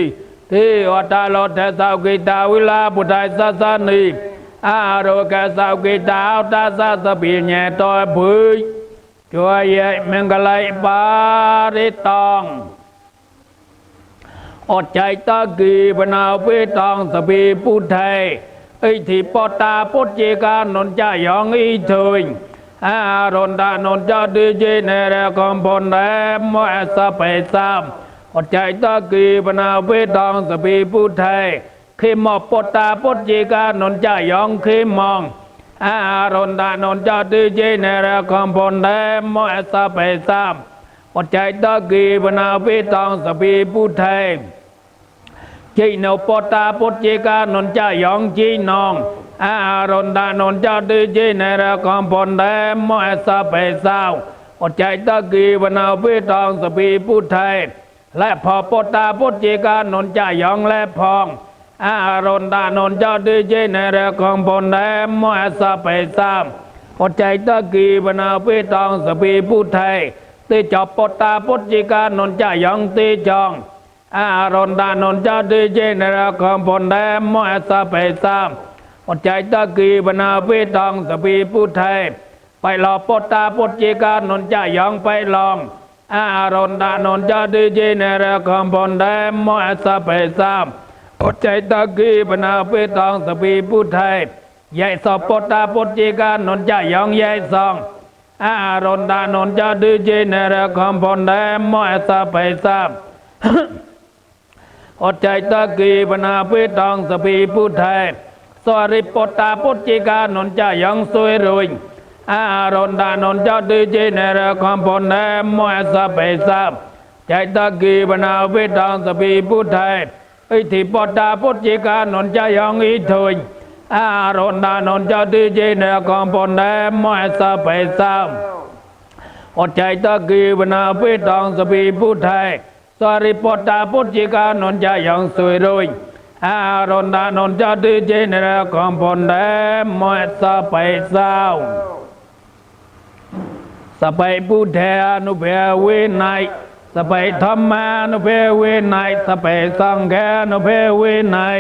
ที่วัตาโลเทสาวกิตาวิลาปุถัยสัสานีอาโรกสาวกิตาอัตาสัสปีเนตอยบุยช่วยเมงกไลปาริตองอดใจตะกีปนาเวตองสปีปุไทยที่ปตาปุจิกานนจายองอีถุยอารอนดานนจาดีเจเนเรคอมพนแรมอสเปซามอดใจตะกีปนาเวตองสปีปุไทยขีมอปตาปุจิกานนจายองขีมองอารอนดานนจาดีเจเนเรคอมพนแรมอสเปซามอดใจตะกีปนาเวตองสปีปุไทยจีโนปตาปุจิกานนจายองจีนองอารอนดานนจาดีเจเนเรคอมพนแรมอสเปซาวอดใจตะกีปนาเวตองสปีปุไทยและพอปตาปุจิกานนจายองและพองอารอนดานนจาดีเจเนเรคอมพนแรมอสเปซามอดใจตะกีปนาเวตองสปีปุไทยตีจอบปตาปุจิกานนจายองตีจองอารอนดานนจาดีเจเนเรคอมพนแรมอสเปซามอดใจตะกีปนาเวตองสปีปุไทยไปรอปตาปุจิกานนจายองไปลองอารอนดานนจาดีเจเนเรคอมพนแรมอสเปซามอดใจตะกีปนาเวตองสปีปุไทยใหญ่สอบปตาปุจิกานนจายองใหญ่ซองอารอนดานนจาดีเจเนเรคอมพนแรมอสเปซามอดใจตะกีปนาเวตองสปีปุไทยสวริปตาปุจิกานนจายองสวยรุยอารอนดานนจาดีเจเนเรคอมพนแรมอสเปซามใจตะกีปนาเวตองสปีปุไทยที่ปตาปุจิกานนจายองอีถุยอารอนดานนจาดีเจเนเรคอมพนแรมอสเปซาม อดใจตะกีบนาเปตองสบีพุทธไทยสริปตาพุทธิกานนจะยังสวยรวยอารอนดานนจะดีเจนระคอมพนเดมวยสะไปสาวสะไปพุทธานุเพเวนัยสะไปธรรมานุเพเวนัยสะไปสังฆานุเพเวนัย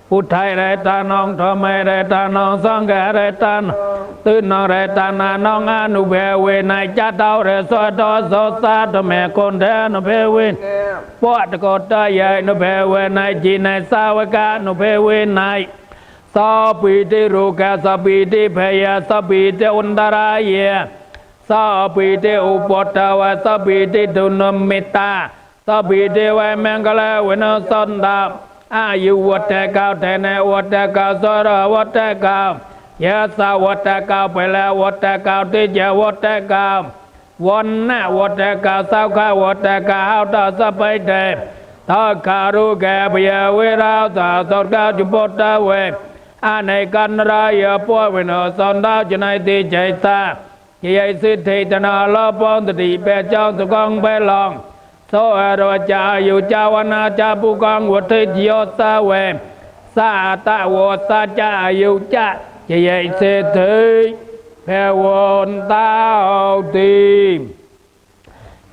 พุทธายไรตานองธรรมไรตานองสังฆไรตานตื่นนองไรตานาน้องอนุเพเวนายจัดเอาเรสวดโสสาธแม่คนเดนุเพเวนปอดกอดตายายนุเพเวนายจีนายสาวกานุเพเวนายสาปีติรูกาสปีติเพยสปีติอุนดารายสาปีติอุปตาวสปีติดุนมิตาสปีติไวแมงกะเลเวนสันดาอายุวัฏเก่าแต่ในวัฏเก่าสระวัฏเก่ายาสาวัฏเก่าไปแล้ววัฏเก่าที่จะวัฏเก่าวันน่ะวัฏเก่าสาวข้าวัฏเก่าต่อสะไปเดถ้าคารุแก่พยาเวราตาสดกาจุปตะเวอันในกันรายพวกวินสันดาจนัยติใจตาเกี่ยสิทธิตนาลปอนติเปเจ้าสุกองไปลองโสอรวจาอยู่เจ้าวนาจาปุกองวัฏเจียสาเวสาตะวสาจาอยู่จะเกี่ยสิทธิเพวนตาตี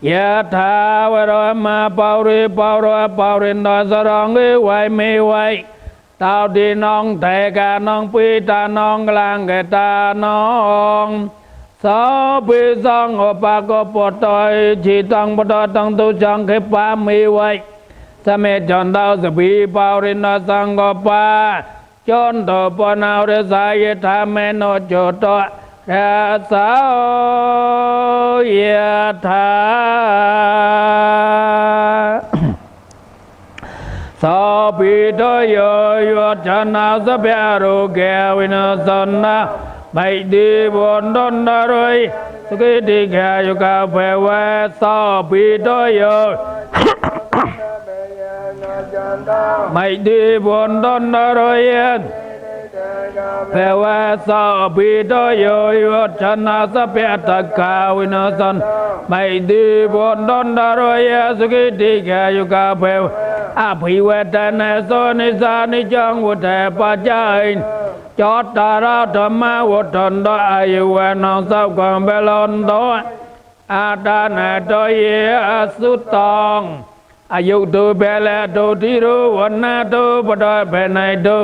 ยะถาวรมาปาริปารปารินดาสรองไว้ไม่ไว้ตาวดีน้องแต่กาน้องปีตาน้องกลางแกตาน้องสาวปีสังอปากปตอยจีตังปตตังตุจังเขปามีไว้สเมจันดาวสบีปารินดาสังกปาจนต่อปนาวเรสายธาเมโนโจตะยะสาวยะถาสาปิโตโยโยชนะสเปโรเกวินาสนะไม่ดีบนดนดารอยสกิติแกยุกาเปเวสาปิโตโยไม่ดีบนดนดารอยเพวะสาปิโตโยโยชนะสเปตกาวินาสันไม่ดีบนดนดารอยสกิติแกยุกาเปอภิเวทนาโสนิสานิจังวุฒะปัจจัยจอดตาราธรรมวุฒนโตอายุเวนองสัพกังเบลนโตอาดานาโตเยอสุตองอายุตุเบลตุทิรุวันนาตุปดอยเบนัยตุ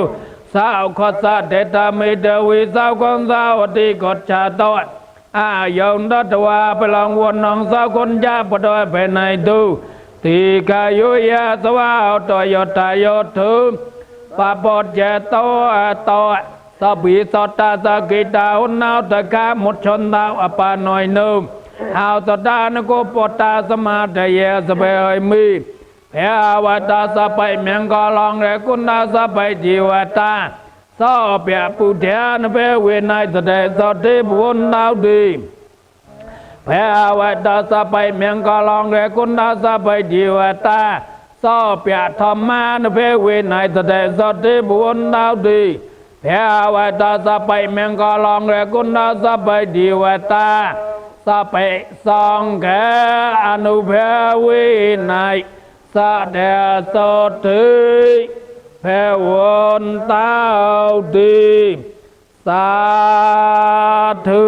สาวขสะเดตามิเดวิสาวคนสาวติกดชาโตอายุนดัตวาเปลังวันนองสาวคนยาปดอยเบนัยตุติกายุยาสวะตโยตายทุปะปดเจโตโตสบิสตาสกิตาอุณาวตะกามุชนดาวอปานอยนุมหาวตดานโกปตาสมาเตเยสเปยมีเพอวัตาสไปเมียงกอลองเรกุณาสไปจีวตาสอเปียปุเทานเปเวนัยสเดสติบุญดาวดีเพอวัตาสไปเมียงกอลองเรกุณาสไปจีวตาสอเปียธรรมานเปเวนัยสเดสติบุญดาวดีเพอวัตาสไปเมียงกอลองเรกุณาสไปจีวตาสไปสองแกอนุเพวินัยสะเดสติเพวนตาดีสาธุ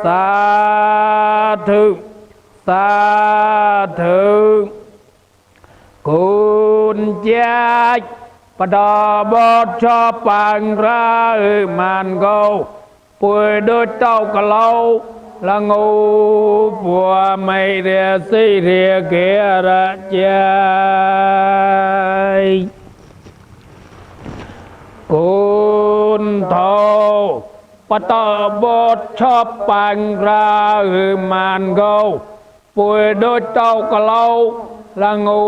สาธุสาธุคุณเจ้าปดบดชอบปังรามันโกป่วยด้วยเต้ากะเลาละงูปัวไม่เรียสิเรียเกระใจคุณโทปตบดชอบปังรามันโกป่วยด้วยเต้ากะเลาละงู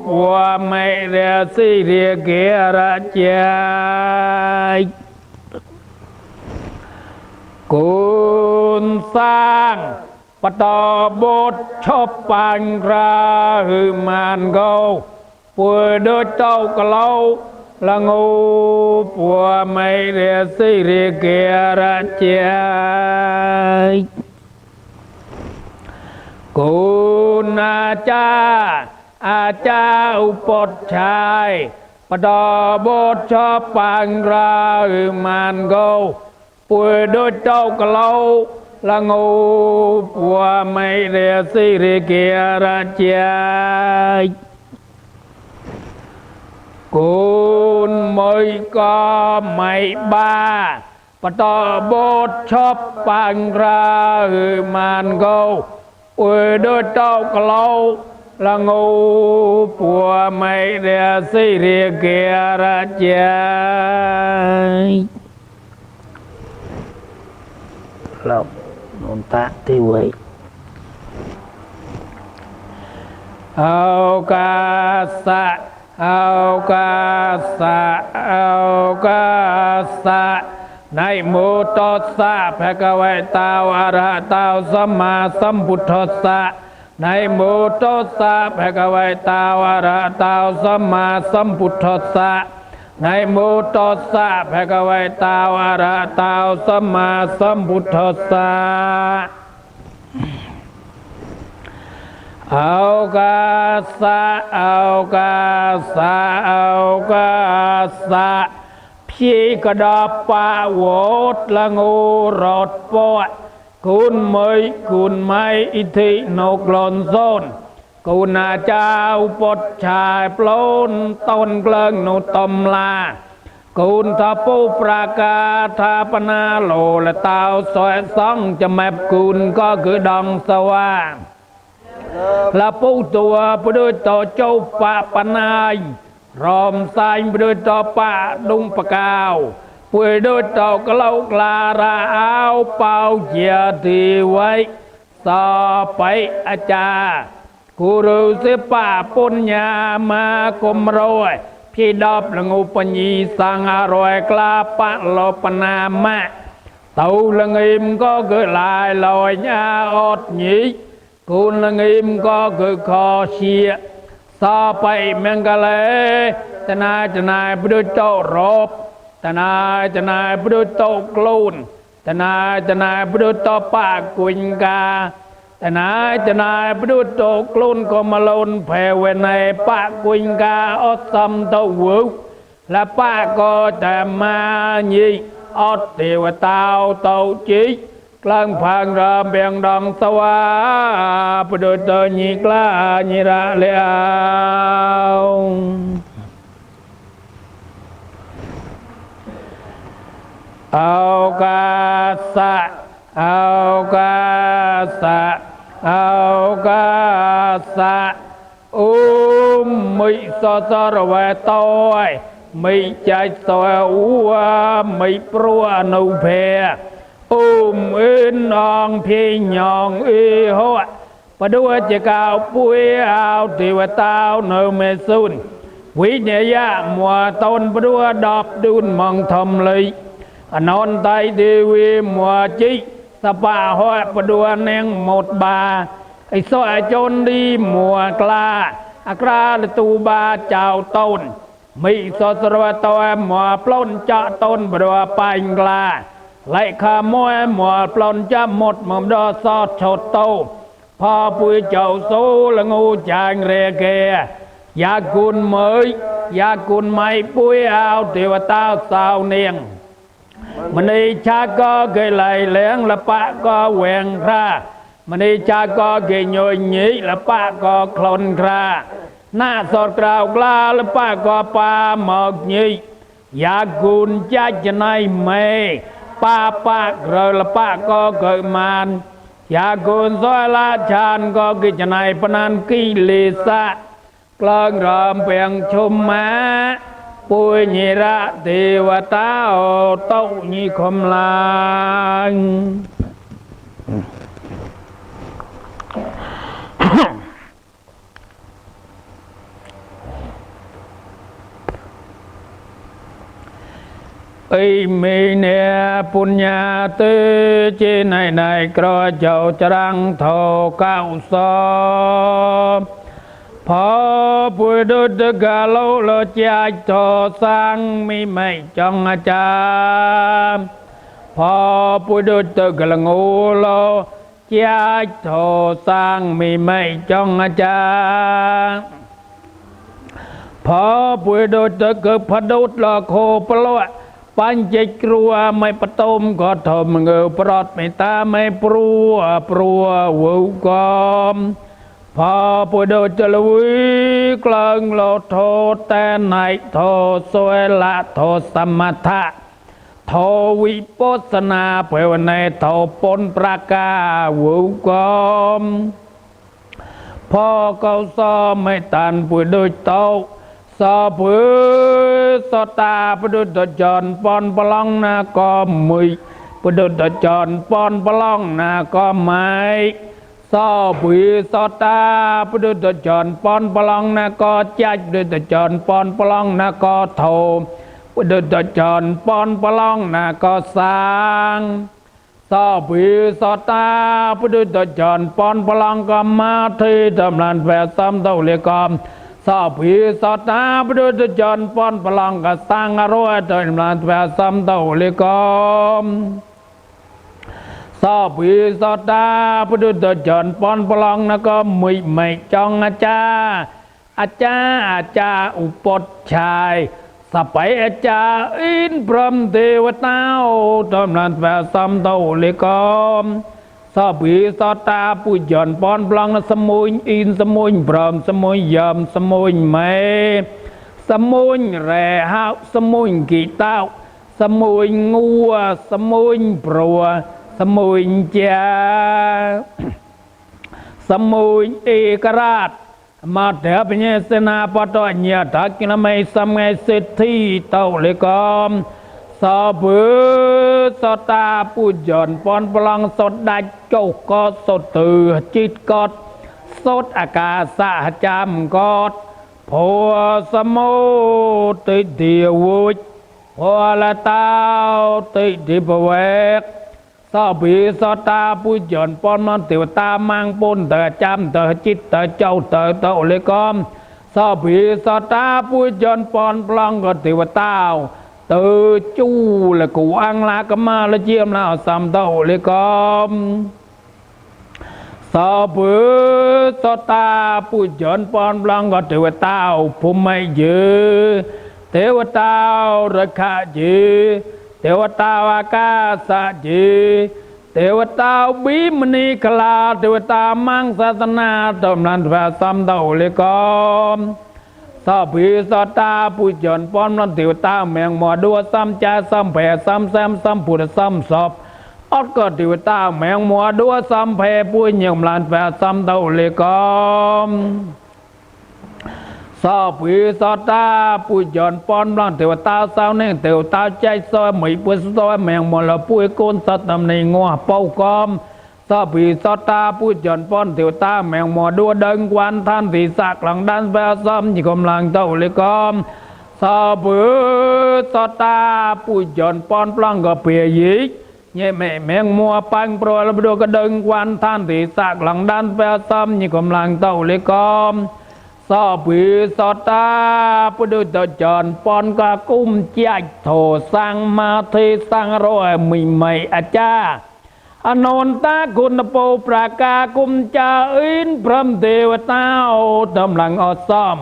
ปัวไม่เรียสิเรียเกระใจคุณสร้างปตบดชอบปังรามันโกป่วยด้วยเต้ากะเลาละงูปัวไม่เรียสิเรียเกระใจ คุณอาจารย์อุปชัยปดอบทชอบปังรามันโกป่วยโดยเจ้ากะเลาละงูปัวไม่เรียสิริเกียรติคุณไม่ก็ไม่บ้าปตอบทชอบปังรามันโกป่วยโดยเจ้ากะเลาละงูปัวไม่เรียสิริเกียรติเรานนตะที่ไว้เอากาสะเอากาสะเอากาสะในโมตัสสะภะคะวะโตอะระหะโตสัมมาสัมพุทธัสสะในโมตัสสะภะคะวะโตอะระหะโตสัมมาสัมพุทธัสสะในโมตัสสะภะคะวะโตอะระหะโตสัมมาสัมพุทธัสสะเอากาสะเอากาสะเอากาสะพี่กระดาปะโวดละงูรอดปอดคุณไม่อิทธินกลอนโซนคุณอาเจ้าปดชายปล้นต้นเกลิงนุตมลาคุณทปูปรากาทาปนาโลและเตาสอยสองจะแมบคุณก็คือดองสว่างละปูตัวไปด้วยต่อเจ้าปะปนายรอมสายไปด้วยต่อปะดุงปะกาวไปด้วยต่อกะเลากลาราเอาเป่าเจียทีไว้ต่อไปอาจารย์กูรู้สิป่าปุญญามากมรอยพี่ดอบละงูปัญญีสังอร่อยกลาปะโลปนามะเต่าละงิมก็เกิดลายลอยญาอดหนีคุณละงิมก็เกิดคอเชียต่อไปเมงกะเลจะนายไปด้วยโตรบจะนายไปด้วยโตกลูนจะนายไปด้วยโตปากกุญกาจะนายไปด้วยโตกลูนก็มาลนแผ่เวในปากกุญกาอดซ้ำโตวุกและปากก็แต่มาญิอดเทวตาวโตจิกลางพังรามเบียงดองสวาปโดยโตญิกลาญิระเลวเอากาสะเอากาสะเอากาสะมิสสรเวตอยมิใจสวยอัวมิปรัวนุเพอินองพี่ยองหัวปะด้วยจะกาวปุยเอาทิวตาวเนเมซุนวิญญามัวตนปะด้วยดอบดุนมองทมเลยอนนไตดีวีมัวจิสปาหัวปะด้วยเนงหมดบาไอซอยจนดีมัวกลาอักราลตูบาเจ้าต้นมีสสรวตวมัวปล้นเจาะต้นปะด้วยปังกลาไล่ขโมยหมวดปล้นจะหมดมุมดอซอดชดโตพอปุยเจ้าสู้ละงูจางเรเกอยากกุนเหมยอยากกุนไม่ปุยเอาเทวตาสาวเนียงมันในชาก็เกยไหลแหลงละปะก็แหวงครามันในชาก็เกยโยยหนีละปะก็คลนคราหน้าสอดกล่าวกล้าละปะก็ปาหมอกหนีอยากกุนจะจะในเมป้าปากเราละป้าก็เกิดมานอยากกุนซอยละชานก็กิจนายปนันกิเลสะกลางรำเพียงชมมาปุยญิระเทวตาโตญิคมลางมีเนปุญญาเตจีในกรอเจ้าจรังโทเก้าสอบพอปุยดุดกาโลโลจายโทสังมีไม่จงอาจารพอปุยดุดกลงูโล chia thổ sang mì mây trong cha phó bùi đôi tơ cơ phá đốt là khô phá lọปัญจครัวไม่ปฐมก็ทมเงือปลอดไม่ตาไม่ปลัววุกอมพอปุโดจลวิกลางโลโทแต่ไหนโทสวยละโทสมถะโทวิปัสสนาเผวในโทปนประกาวุกอมพอเขาสอไม่ตันปุโดโตสอผือสตาปดุตจรปอนปลองนาก็มุยปดุตจรปอนปลองนาก็ไม่สอผือสตาปดุตจรปอนปลองนาก็จัดปดุตจรปอนปลองนาก็โทปดุตจรปอนปลองนาก็สร้างสอผือสตาปดุตจรปอนปลองก็มาที่ทำลานแฝดซ้ำเท่าเรียกอมสอบผีสอดตาปดุจจรปอนพลังก็สร้างอารมณ์โดยมลานแฝดซ้ำเต่าเล็กมสอบผีสอดตาปดุจจรปอนพลังนั่นก็ไม่จองอาจารย์อุปชัยสไปอาจารย์อินพรหมเทวตาโดยมลานแฝดซ้ำเต่าเล็กมสอบผีสอดตาปุจจรปอนพลังสมุนอินสมุนพรหมสมุนยมสมุนเมสมุนแร่หาสมุนกีเต้าสมุนงัวสมุนปลัวสมุนเจ้าสมุนเอกราชมาเถอะเป็นเสนาปตอเนียทักกินไม่สมัยเศรษฐีเต่าเลยกอมสอบือสตาปุจจรปอนพลังสดได้โจกอดสดตือจิตกอดสดอากาศจำกอดผัวสมุติเดียวุจผัวละเต้าติดิบเวกสอบีสตาปุจจรปอนมันเตียวตามังปนเตอจำเตอจิตเตอเจ้าเตอเต่าเลยกอมสอบีสตาปุจจรปอนพลังก็เตียวเต้าtừ chu là cụ ăn lá cà ma là chiêm là sầm đầu lê com so bữa so ta pu chọn pon blang có tiểu tao phù mây dư tiểu tao rồi khả dư tiểu tao ca sa dư tiểu tao bí mani kala tiểu tao mang sa na tôm lan và sầm đầu lê comสอบผีสอดตาปุจจรป้อนนั่นติวตาแมงหมอดัวซ้ำจ่าซ้ำแผ่ซ้ำแซมซ้ำปุดซ้ำสอบอดก็ติวตาแมงหมอดัวซ้ำแผ่ปุ้ยเหยี่ยมลานแผ่ซ้ำเต่าเลกอมสอบผีสอดตาปุจจรป้อนนั่นติวตาสาวเนี่ยติวตาใจซอยไม่ปุ้ยซอยแมงหมอละปุ้ยโกนสัตตำในงัวเป่ากอมสอบผีสอดตาปุจจรป้อนติวตาแมงหมอดัวเดินควันท่านศีรษะหลังด้านแผ่ซ้ำยี่กำลังเต่าเลกอมสอบผีสอดตาปุจจรป้อนปลังก็เปียยิกเนี่ยแมงมัวปังโปรยแล้วไปดูกระเดิงควันท่านศีรษะหลังด้านแผ่ซ้ำยี่กำลังเต่าเลกอมสอบผีสอดตาปุดุตจรป้อนก็กุ้มใจโถสังมาเทสังโรยมีไม่อาจารย์อนนตาคุณโปปรากากุมจาอินพรหมเทวตาตำลังอสอม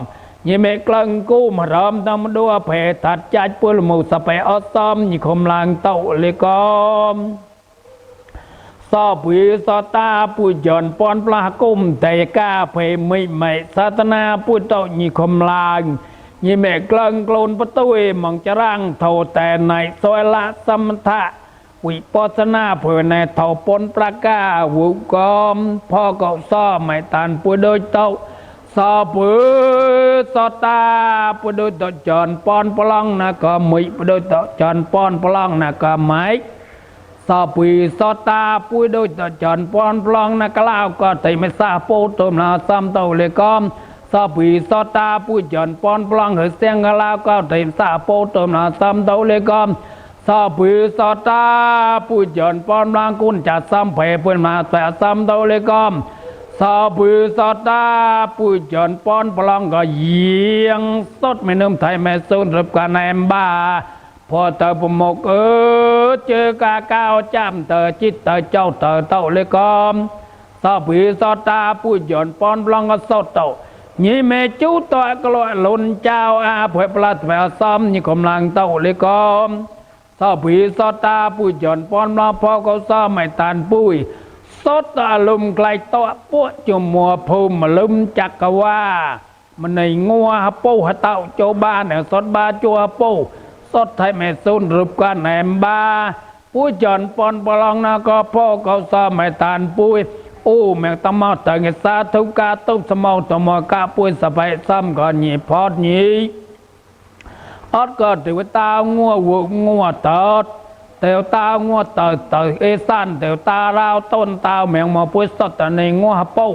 ยี่เมกลังกูมรำตำดัวเพทัดจัดปุลมุสเปอสอมยี่คมลังเต่าเลกอมสอบวิสตาปุจจรปอนปลากุมแต่กาเพไม่ไม่ศาสนาปุตโตยี่คมลังยี่เมกลังโกลนประตูมังจรังโทแต่ในซอยละสมถะวิปัสสนาเพื่อในเท่าปนประกาวุกอมพ่อก็ซ้อไม่ตันปุโดยเต้าสอบปุสตาปุโดยตจรปอนปลังนะก็มิปุโดยตจรปอนปลังนะก็ไม่สอบปุสตาปุโดยตจรปอนปลังนะก็เล่าก็แต่ไม่ทราบโปตุมนาซ้ำเต้าเลยกอมสอบปุสตาปุจรปอนปลังเหเสียงก็เล่าก็แต่ทราบโปตุมนาซ้ำเต้าเลยกอมสอบผีสอดตาปุจจรปอนบางกุนจัดซ้ำเพเพื่อนมาแต่ซ้ำเท่าเลยกอมสอบผีสอดตาปุจจรปอนพลังก็เยียงสดไม่นุ่มไทยแม่สุนรับการแอมบ้าพอเตอปมก เจอกาก้าวจำเตอจิตเตอเจ้าเตอเต่าเลยกอมสอบผีสอตาผู้หย่อนปอนบลองก็สดเต่ายี่เมจูตัวกลอยลุนเจ้าอาเผยปลัดแผลซ้อมยี่กำลังเต่าเลยกอมสอบผีสอตาผู้หย่อนปอนบลองพอเขาซ้อมไม่ตันปุ้ยสดตาลุมไกลตัวปวดจมัวภูมิลุมจักกว่ามันในงัวปูหะเต่าโจบ้านเนี่ยสดบาจัวปูสดไทยแม่ซุนรูปกันแหมบาผู้จอนปอนปลองนาก็พ่อเขาซ้อมไม่ตานปุ้ยอู้แมงตะเมาแต่งสาธุกาตุสมองตมกาปุ้ยสบายซ้ำก่อนหนีพอดหนีอดก็ถือว่าตางัววัวงัวเติดเตียวตางัวเติดเอซันเตียวตาราวต้นตาแมงมาปุ้ยสดแต่ในงัวปู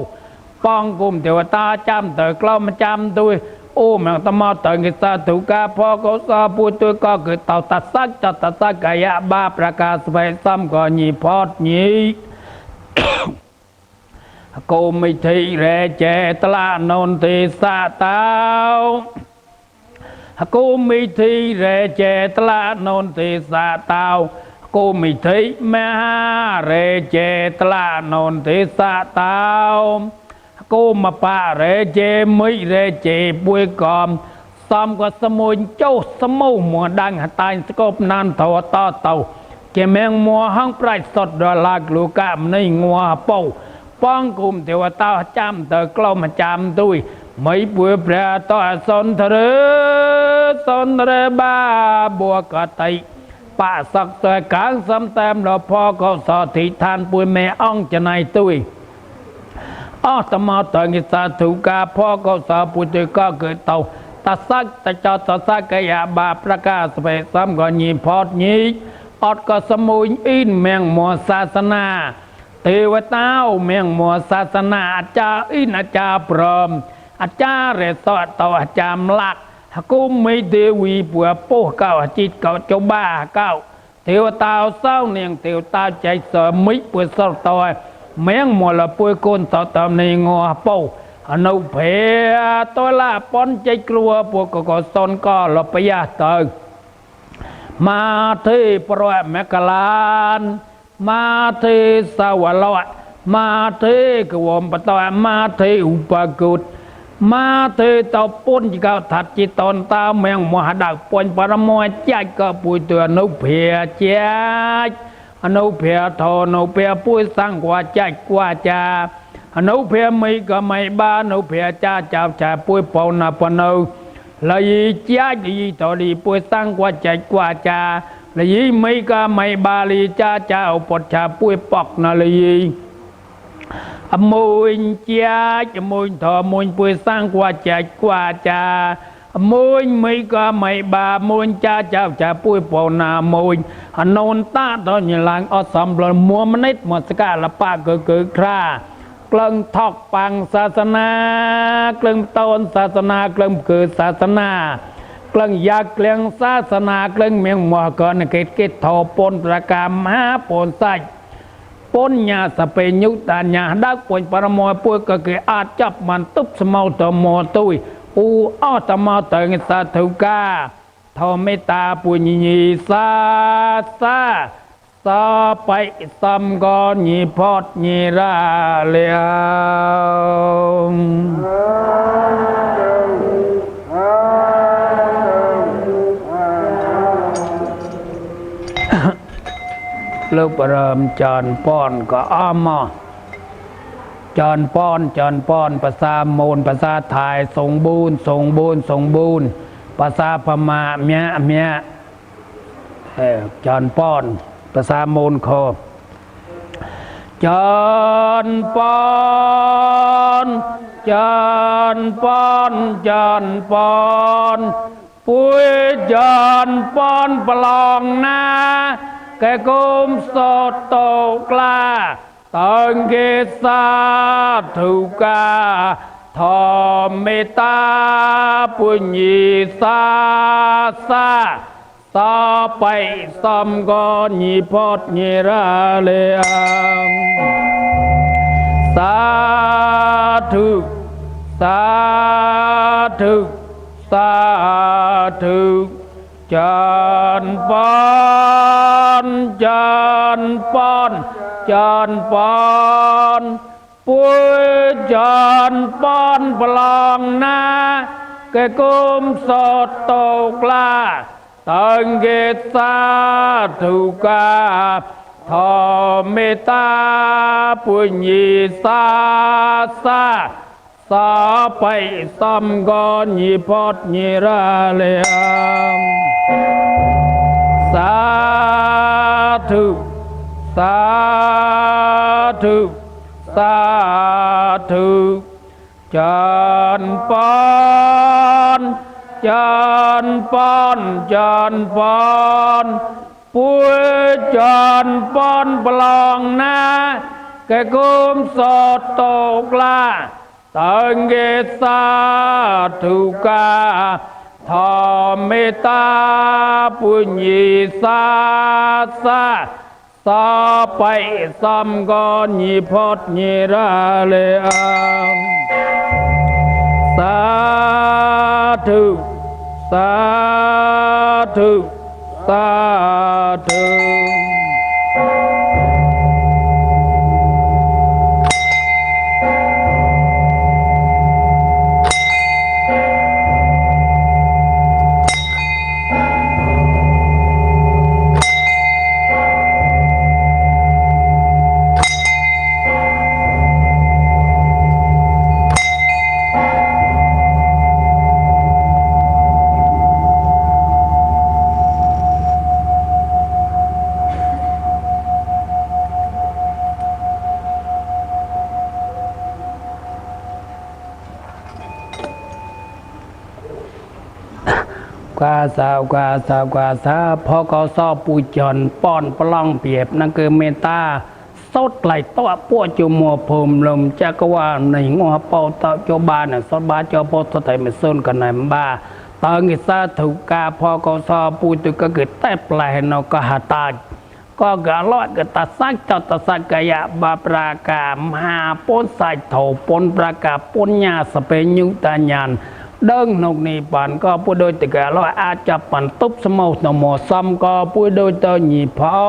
ป้องกุมเตียวตาจำเตียวกล้ามาจำด้วยโอ้แมงตะมาตังกิสาธุกาพ่อเขาสาพูดตัวก็คือเต่าตัดซักจัดตัดซักกายะบาประกาศไปซ้ำก่อนหนีพอดหนีกูไม่ทีเรเจตลานนทิสาเตากูไม่ทีเรเจตลานนทิสาเตากูไม่ทีมหาเรเจตลานนทิสาเตากูมาปะเรเจไม่เรเจปุยกอมซ้ำก็สมุนเจ้าสมุนมัวดังหตายสกบนันทวต่อเต่าเจแมงมัวห้องปลายสดดอลากลูกามในงัวเป่าป้องกุมเทวตาจำเตอกล้ามาจำด้วยไม่ปุยเปรตต่อสนทรบ้าบัวกไตปะสักแต่กลางซ้ำเต็มเราพอเขาสอธิทานปุยแม่อ่องจะในตุ้ยตมาตังกิสาธุกาพ่อก็สาปุติก็เกิดเต่าตัดซักตะจอดตัดซักกายาบาประกาศไปซ้ำก่อนยีพอดยีอดก็สมุนอินแมงมัวศาสนาเทวตาแมงมัวศาสนาอาจารย์อินอาจารย์พรหมอาจารย์เรศต่ออาจารย์ลักกุมไม่เทวีปัวโป้เก้าจิตเก้าเจ้าบ้าเก้าเทวตาเศร้าเนียงเทวตาใจเสมิปัวเศร้าต่อแมงมัวละปุยโกนต่อตามในงอเป้าอนุเพตัวละปนใจกลัวพวกก็สนก็ลปยาเตอมาที่ปรวยแมกลานมาที่สาวลอยมาที่กวมปตอยมาที่อุปกุฎมาที่เต่าปนจิกาถัดจิตตอนตาแมงมัวดักปนปรมวยใจก็ปุยตัวอนุเพเจ้าอนุเพทอนุเพปุยสังกว่าใจกว่าจาอนุเพไม่ก็ไม่บ้าอนุเพจ้าเจ้าจ่าปุยปนาปนุเลยจ้าดีต่อดีปุยสังกว่าใจกว่าจาเลยไม่ก็ไม่บาลีจ้าเจ้าปดชาปุยปอกนาเลยมุนจ้าจะมุนทอมุนปุยสังกว่าใจกว่าจามุนไม่ก็ไม่บามุนจ้าเจ้าจ่าปุยปอนามุนอนนตาตอนยลังอสมบลมัวมนิดหมดสกาละปะเกิดครากลึงทอกปังศาสนากลึงต้นศาสนากลึงเกิดศาสนากลึงยากลึงศาสนากลึงเมียงมัวก่อนเกตทอปนประกามหาปนใส่ปนยาสเปยุตานยาดักปนปรมวยปุยก็เกอาจจับมันตุบสมาวตมอตุยอูตมาเตงสาธุกาทอเมตาปุญญีสาไปซ้ำก่อนยีพอดยีราเลียวลูกเริ่มจอนป้อนก็อ้อมจอนป้อนภาษาโมนภาษาไทยสงบูนภาษาพม่าเมียจอนป้อนภาษาโมนโคจอนป้อนปุยจอนป้อนปลองนาแกกุมสดโตกล้าตังเกสาธุกาทอมเมตาปุญญีสาต่อไปซ้ำก่อนยีพอดยีราเลียงสาธุจาน ญปอนเจริญปอนเจริญปอนปุ้ยเจริญปอนพลังนาแกกุมสดตกลาตังเกตาทุกาทอเมตตาปุญญีสาสาสาไปสัมกรญิพอดญิราเลมสาธุสาธุสาธุจานปอนจานปอนจานปอนปุ้ยจานปอนปลองนาแกกุมสดตกลาตังเกสาธุกาทอเมตตาปุญญีสาสาสาไปสัมกรญิพอดญิราเลมสาธุสาธุสาธุกาสาวกาสาวกาสาพอกอซอปูจอนป้อนปล้องเปียบนั่นคือเมตตาสดไหลตัวปั้วจูมัวพรมลมจักว่าในงัวเป่าเต่าโจบานสดบาเจ้าโพสไทยไม่ส้นกันไหนบ้าตอนกิสาถูกกาพอกอซอปูตุก็เกิดแต่ปลายนกหาตาก็กะลอดกะตัดสักเจ้าตัดสักกะยะบาปรากามหาปนใส่โถปนประกาปนญาสเปยุตาญานเดิงนกนี้ปันก็ผู้โดยติกะลอยอาจจะปันตุบสมองนโมซ้ำก็ผู้โดยตัวหนีพอ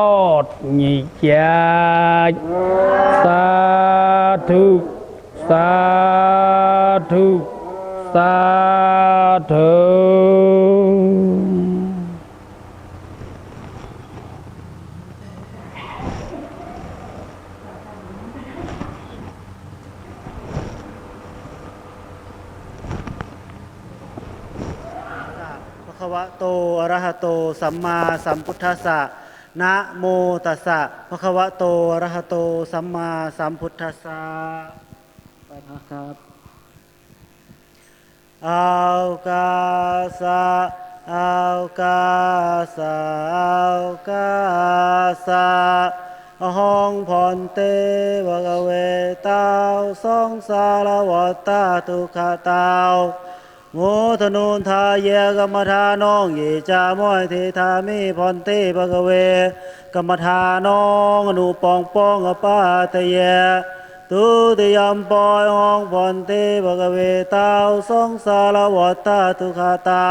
ดหนีเจ้าสาธุสาธุสาธุ ภควะโตอะระหะโตสัมมาสัมพุทธัสสะนะโมตัสสะภควะโตอะระหะโตสัมมาสัมพุทธัสสะไปนะครับอัลกาสะอัลกาสะอัลกาสะอหังพันเตภะคะเวตาสงสารวัฏฏทุกขตาโมทนุนทาเยกรรมฐานองเยจามอยเทธามิพันเตภะคะเวกรรมฐานองอนุปองปองอปาตเยตุติยมปอยองพันเตภะคะเวตาสงสารวัฏฏทุกขตา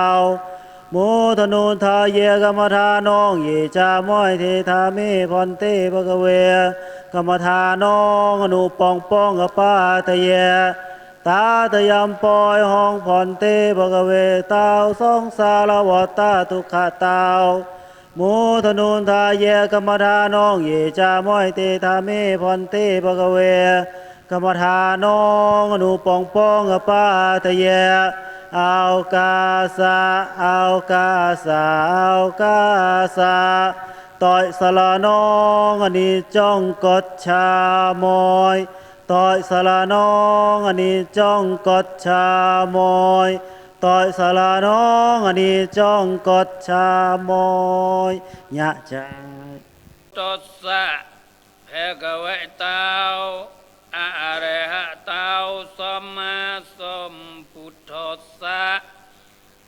โมทนุนทาเยกรรมฐานองเยจามอยเทธามิพันเตภะคะเวกรรมฐานองอนุปองปองอปาตเยตาตยามปอยห้องผ่อนเตภะคะเวตาสงสารวัฏฏทุกขตาโมทนุนทาเยกรรมฐานองเยจามอยเตธามิพันเตภะคะเวกรรมฐานองอนุปองปองอปาตเยอัลกาสะอัลกาสะอัลกาสะต่อยสละนองอนิจจงกดชามอยต่อยสละนองอนิจจงกดชามอยต่อยสละนองอนิจจงกดชามอยยะจาตัสสะภะคะวะโตอะระหะโตสัมมาสัมพุทธัสสะ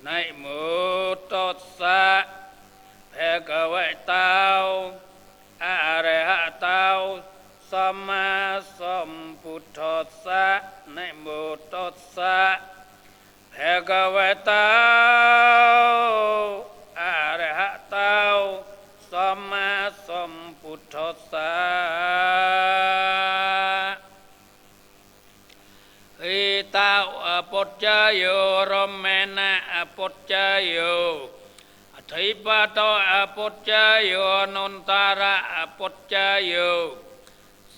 นะโมตัสสะภะคะวะโตอะระหะโตสัมมาสัมพุทธัสสะนะโมตัสสะภะคะวะโตอะระหะโต ปุจจโยรมเมนะอปุจจโยทิปโตอปุจจโยนุนตระอปุจจโย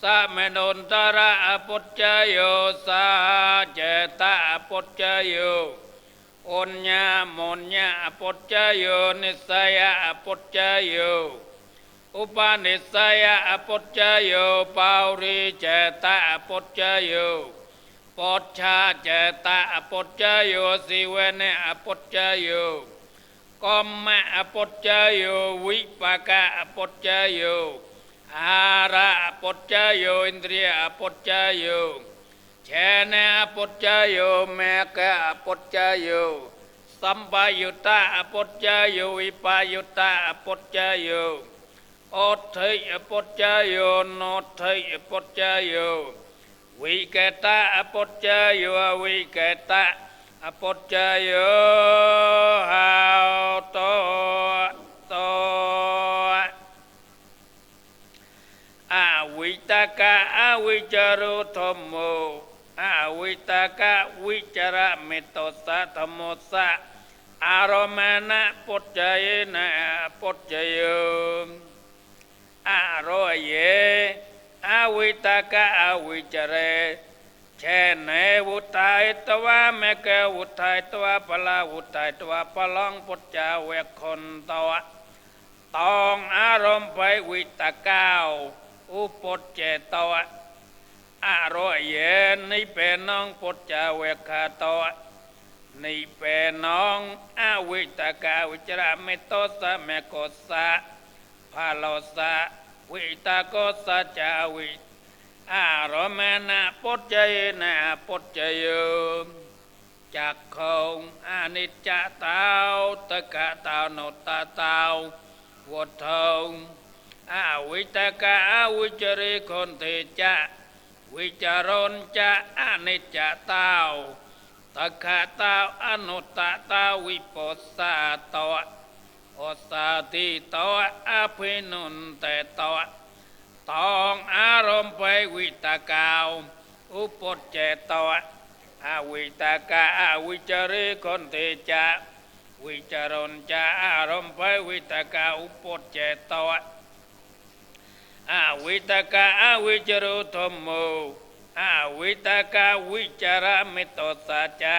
สัมเมนุนตระอปุจจโยสัจเจตะอปุจจโยอุญญามนญะอปุจจโยนิสยะอปุจจโยอุปาณิสยะอปุจจโยปาริเจตะอปุจจโยปุจฉาเจตะอปุจจโยสิเวเนอปุจจโยกัมมะอปุจจโยวิปากะอปุจจโยอาระอปุจจโยอินทรียอปุจจโยเชนะอปุจจโยเมกะอปุจจโยสัมปายุตตะอปุจจโยวิปายุตตะอปุจจโยโอทิอปุจจโยโนทิอปุจจโยวิเกตะอปุจจโยวิเกตะอปุจจโยหาวโตโตอวิตกะอวิจารุธรรมโมอวิตกะวิจาระเมตโตสะธรรมโมสะอารมณะปุจจยนะปุจจโยอโรเยอวิตกะอวิจาระเชนวุทัยตัวเมกวุทัยตัวปลาวุทัยตัวปลังปุจจาเวคคนตัวตองอารมณ์ไปวิตกาวอุปเจตัวอโรเยนิเป็นน้องปุจจาเวคาตัวนิเป็นน้องอวิตกาวิจระเมตโตสะเมโกสะพาโลสะวิตโกสะจาวิอารมณะปุจจยนะปุจจโยจักขงอนิจจตาวตกะตาวโนตตาววุฒงอวิตกะอวิจริคนเทจะวิจารณจะอนิจจตาวตกะตาวอนุตตาวิปัสสะตวะโอสาติตวะอภินุนเตตวะตองอารมณ์ไปวิตกาวอุปเจตวะอวิตกะอวิจริคนเทจะวิจารณจะอารมณ์ไปวิตกาอุปเจตวะอวิตกะอวิจารุธรรมโมอวิตกะวิจาระเมตโตสัจจะ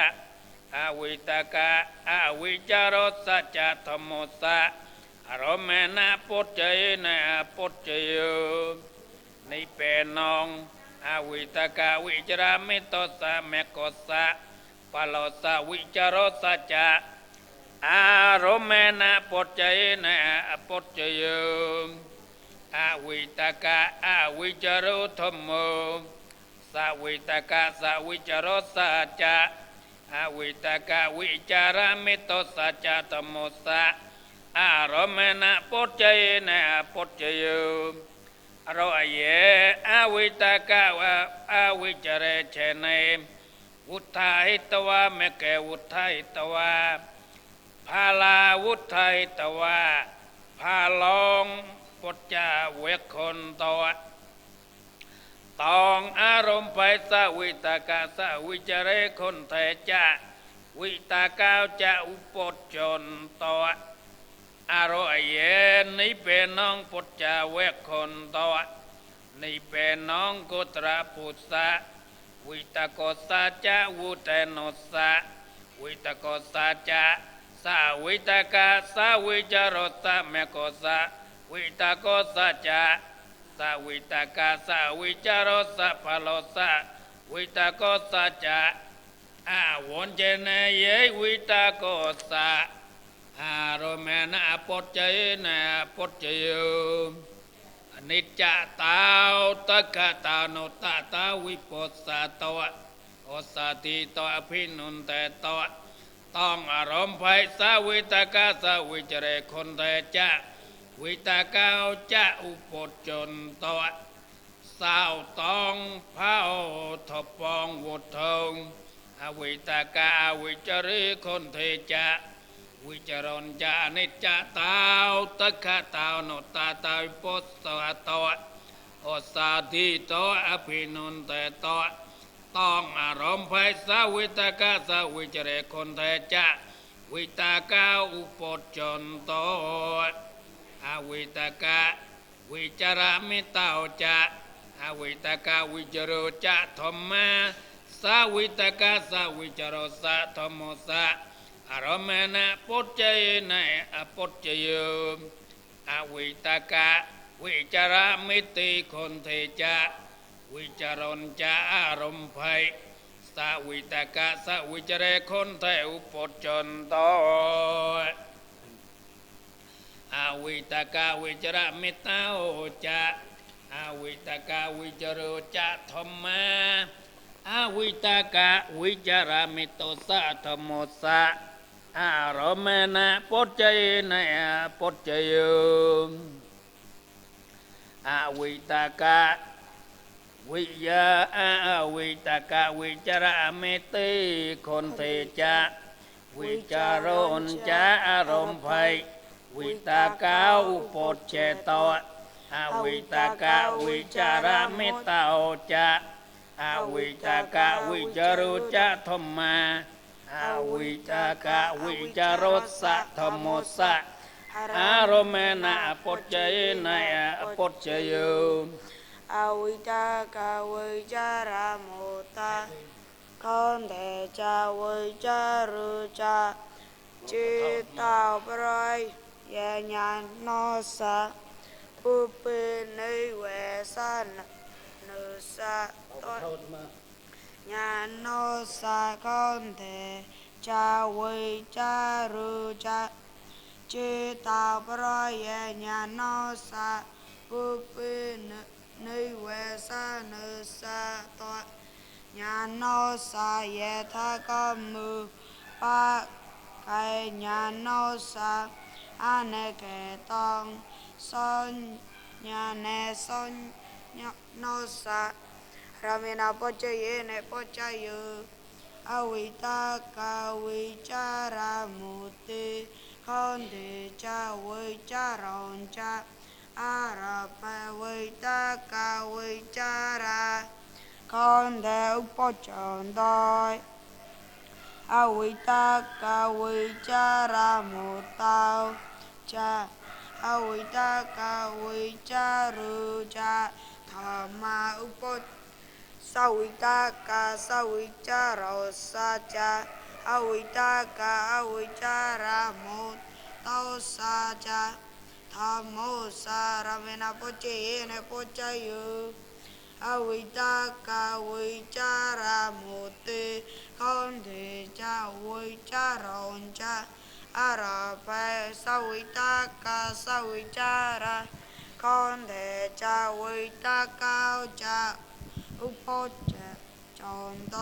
อวิตกะอวิจารสัจจะธรรมโมสะอารมณะปุจจยนะปุจจโยนิเป็นน้องอวิตกะวิจาระเมตโตสะเมโกสะปะโลสะวิจารสัจจะอารมณะปุจจยนะปุจจโยอวิตกะอวิจารุธรรมโมสวิตกะสวิจารสัจจะอวิตกะวิจาระเมตโตสัจจะธรรมโมสะอารมณะปุจจยนะปุจจโยอโรเยอวิตกะอวิจาระเชเนวุทัยตวะเมเกวุทัยตวะพาลาวุทัยตวะพาลองปุจจาเวคคนตัวตองอารมณ์ไปสวิตกะสวิจเรคนเทจะวิตกาจะอุปจนตัวอารมณ์เย็นนี้เป็นน้องปุจจาเวคคนตัวนี่เป็นน้องกุตระปุสสะวิตโกสัจจะวุเตโนสะวิตโกสัจจะสวิตกะสวิจารสะเมโกสะวิตโกสัจจะสวิตกะสวิจารสะพะโลสะวิตโกสัจจะวนเจเนเยวิตโกสะอารมณะปุจจยนะปุจจโยอนิจจตาวตกะตาวโนตตาวิปัสสะตวะโอสาติตวะอภินุนเตตวะต้องอารมณ์ไปสวิตกะสวิจเรคนเทจะวิตกาจะอุปจนตัวสาวตองเผาทปองวุฒงอวิตกาวิจริคนเทจะวิจารณจะนิจจตาวตกะตาวโนตตาวิปัสสะตัวโอสาธิตัวอภินุนเตตัวอ ต้องอารมณ์ภัยสาวิตากาสาวิจเรคนเทจะวิตากาอุปจนโตอวิตากาวิจารมิตาจะอวิตากาวิจโรจะธรรมะสาวิตากาสาวิจโรสะธรรมสะอารมณ์นะปุจเจนะอปุจเจยอวิตากาวิจารมิติคนเทจะวิจารณจะอารมณ์ภัยสาวิตากะสาวิจเรคนเทอุปจนโตอาวิตากะวิจารมิตาโอจะอาวิตากะวิจโรจะธรรมะอาวิตากะวิจารมิโตสะธรรมสะอารมณะปุจเจนะปุจเจยอาวิตากะวิยาอาวิตากะวิจารเมติคนเทจะวิจารณจะอารมณ์ภัยวิตากะอุปเจโตอาวิตากะวิจารเมตตาจะอาวิตากะวิจารุจะธรรมาอาวิตากะวิจารสะธรรมสะอารมณะปุจเจนะปุจเจยอวิตากาวิจารมุตตะคนเทจะวิจารุจะจิตตาปรายยญาณโนสะปุปนิเวสันนุสะตญาณโนสะคนเทจะวิจารุจะจิตตาปรายยญาณโนสะปุปนิเวสันนุสะตญาณโนสะเยทะกมุปะไกญาณโนสะอเนกเกตังสัญญาเนสัญญาโนสะรามินาปัจเจเยเนปัจเจโยอวิตากาวิจารามุติคนเทจะวิจารณจะอาราปะวิตากาวิจาราคนเทอุปจนโตอวิตากาวิจารามุตตาจะอวิตากาวิจารุจะธรรมาอุปสวิตากาสวิจารสะจะอวิตากาอวิจารามุตตาสะจะธรรมโมสารเมนะปุจเจเยนะปุจเจโยอวิตากาวิจารามุติคนเทจะวิจารณจะอาราปะสวิตากาสวิจาระคนเทจะวิตากาจะอุปจจนโต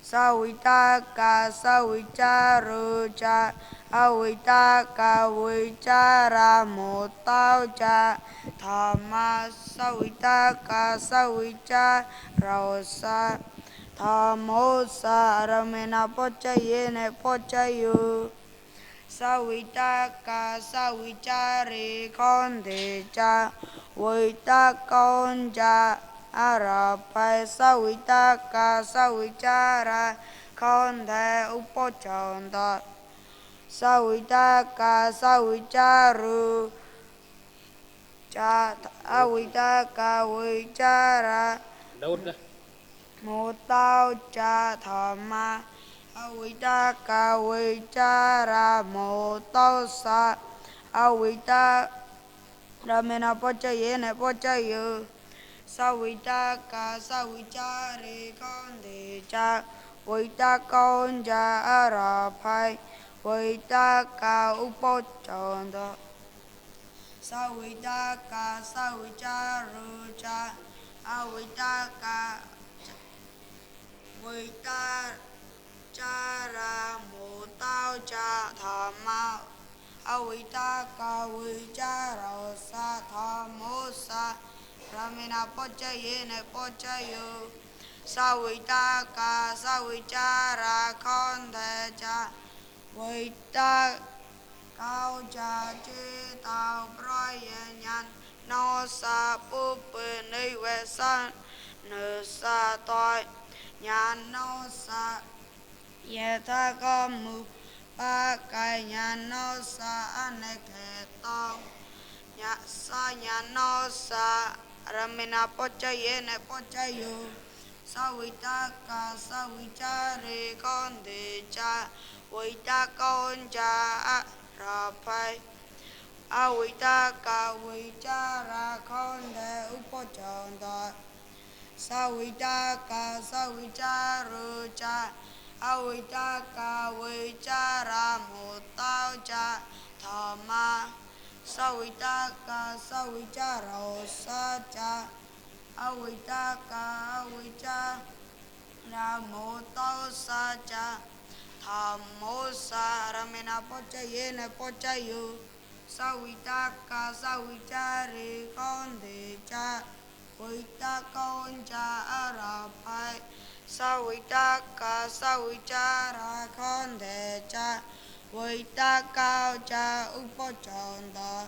สวิตากาสวิจารุจะอวิตากาวิจารามุตตาจะธรรมาสวิตากาสวิจาราสะธรรมโมสารเมนะปัจเจเยเนปัจเจโยสวิตากาสวิจาริคนเทจะวิตากนจะอาราปะสวิตากาสวิจาระคนเทอุปจนโตสวิตากาสวิจารุจะอวิตากาวิจาระมุตตาจะธรรมาอวิตากาวิจาระมุตตาสะอวิตารามินาปัจเจเยนะปัจเจโยสวิตากาสวิจาริคนเทจะวิตากนจะอาราภัยวิตากาอุปจนโตสวิตากาสวิจารุจะอวิตากาวิตาจารามุตตาจะธรรมาอวิตากาวิจารสะธรรมโมสะรามินาปัจเจเยนะปัจเจโยสวิตากาสวิจาราคนเทจะวิตากาจะจิตตาปรายญาณโนสะปุปนิเวสัน nữ sa tôi nhà nô sa ye tha có mu ba cái nhà nô sa anh khe tông nhà sa nhà nô sa ramena pocha ye ne pocha yo sa vita ka sa vicha re con de cha vita con cha ra phai a vita ka vicha ra con de upocha da sa vita ka sa vicha ru cha a vita ka vicha ra mu tao cha tha ma sa vita ka sa vicha ro sa cha a vita ka a vicha ra mu tao sa cha tha mo sa ra me na pocha ye na pocha yo sa vita ka sa vicha re con de cha vita con cha a ra phai sa vita ka sa vicha ra con de cha vita cao cha upo chọn da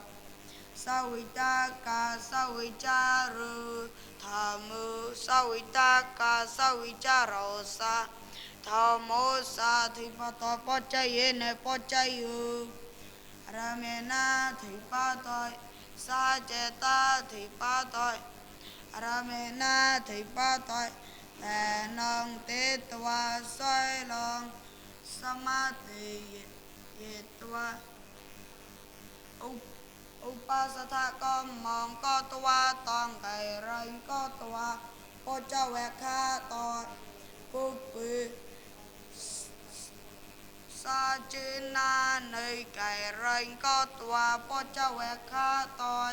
sa vita ka sa vicha ru tha mu sa vita ka sa vicha ro sa tha mo sa thi pa to pocha ye ne pocha yu ra me na thi pa to sa che ta thi pa to ra me na thi pa to tè nong tế toa xoay lòng samadhi ye toa upasatha có mong có toa toàn cày rơi có toa po cha vẹt kha to pu pu sa chư na nơi cày rơi có toa po cha vẹt kha to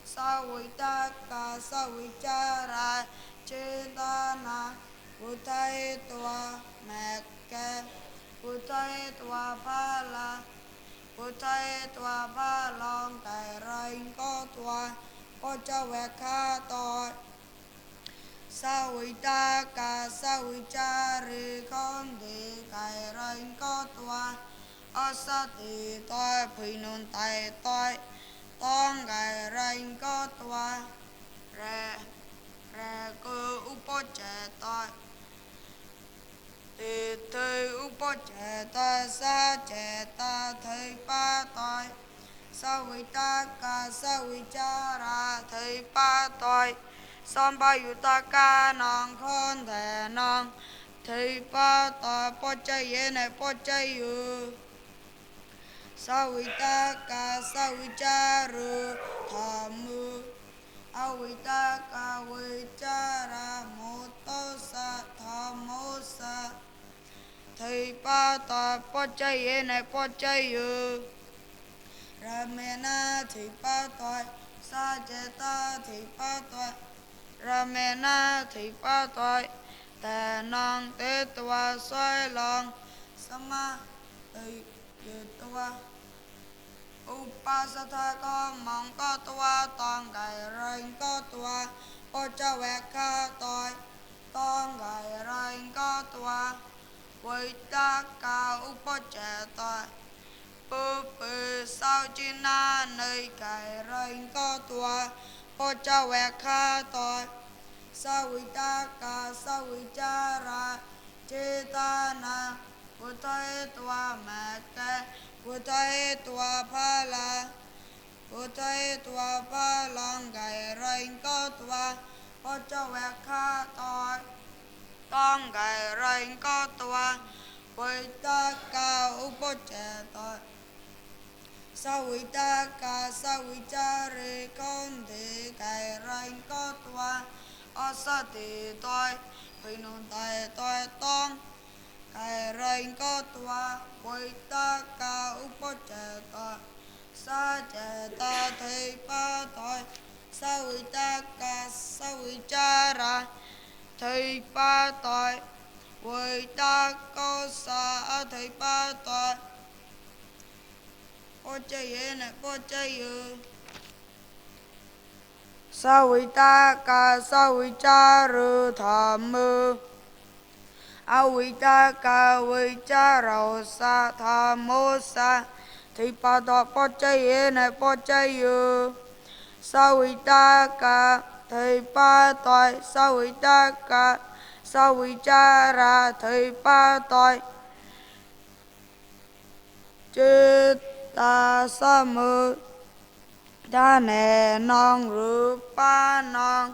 sa vita ka sa vicha ra chư ta na vu thai toa mẹ ke vu thai toa pha la vu thai toa pha long cày rơi có toa po cha vẹt kha to sa vita ka sa vicha ri con de cày rơi có toa asa ti toi phi nun tai toi con cày rơi có toa re re cơ upo che toi thì thầy upo che ta sa che ta thầy pa toi sa vita ka sa vicha ra thầy pa toi son ba yu ta ca non con thề non thầy pa toi po cha ye ne po cha yu sa vita ka sa vicha ru tha mu a vita ka vicha ra mu to sa tha mo sa thầy pa ta po cha ye ne po cha yu ra me na thầy pa ta sa che ta thầy pa ta ra me na thầy pa ta tè non tế toa xoay lòng sama thầy ye toa upasatha có mong có toa toàn cày rơi có toa po cha vẹt kha toi con cày rơi có toa vita ca upo che toi pu pu sao chi na nơi cày rơi có toa po cha vẹt kha toi sa vita ka sa vicha ra chê ta na vu thai toa mẹ ke vu thai toa pha la vu thai toa pha long cày rơi có toa po cha vẹt kha toi con cày rơi có toa vita ca upo che toi sa vita ka sa vicha re con de cày rơi có toa asa ti toi phi nun tai toi tong cày rơi có toa vita ca upo che toi sa che ta thầy pa toi sa vita ka sa vicha ra thầy pa toi vita có sa thầy pa toi po cha ye ne po cha yu sa vita ka sa vicha ru tha mu a vita ka vicha ro sa tha mo sa thầy pa to po cha ye ne po cha yu sa vita ka thầy ba tội sa vi ta ca sa vi cha ra thầy ba tội chư ta sa mơ đa nè non rư ba non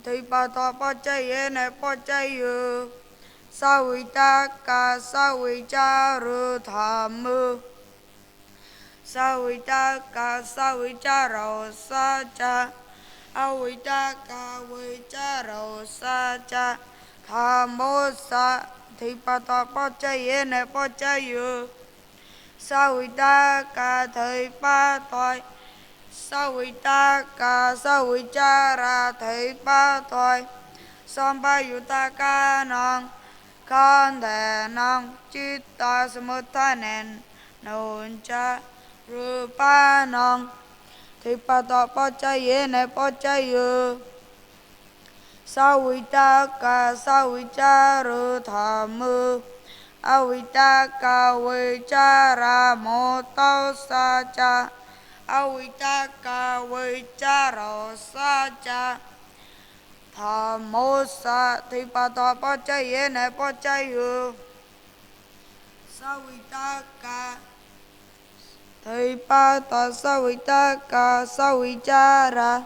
thầy ba tội bó chay yê nè bó chay yu sa vi ta ca sa vi cha rư thà mơ sa vi ta ca sa vi cha rầu sa cha a vi ta ca vi cha rầu sa cha thà mô sa thầy ba tội bó chay yê nè bó chay yu sa vi ta ca thầy ba tội sa vi ta ca sa vi cha ra thầy ba tội sam ba yu ta ca non con thể non chít ta samutha nen nôn cha ru pa non thầy ba tội bó chay yê nè bó chay yu sa vi ta ca sa vi cha ru thà mơ a vi ta ca vi cha ra mô tao sa cha a vi ta ca vi cha rô sa cha thà mô sa thầy ba tội bó chay yê nè bó chay yu sa vi ta ca thầy ba tội sa vi ta ca sa vi cha ra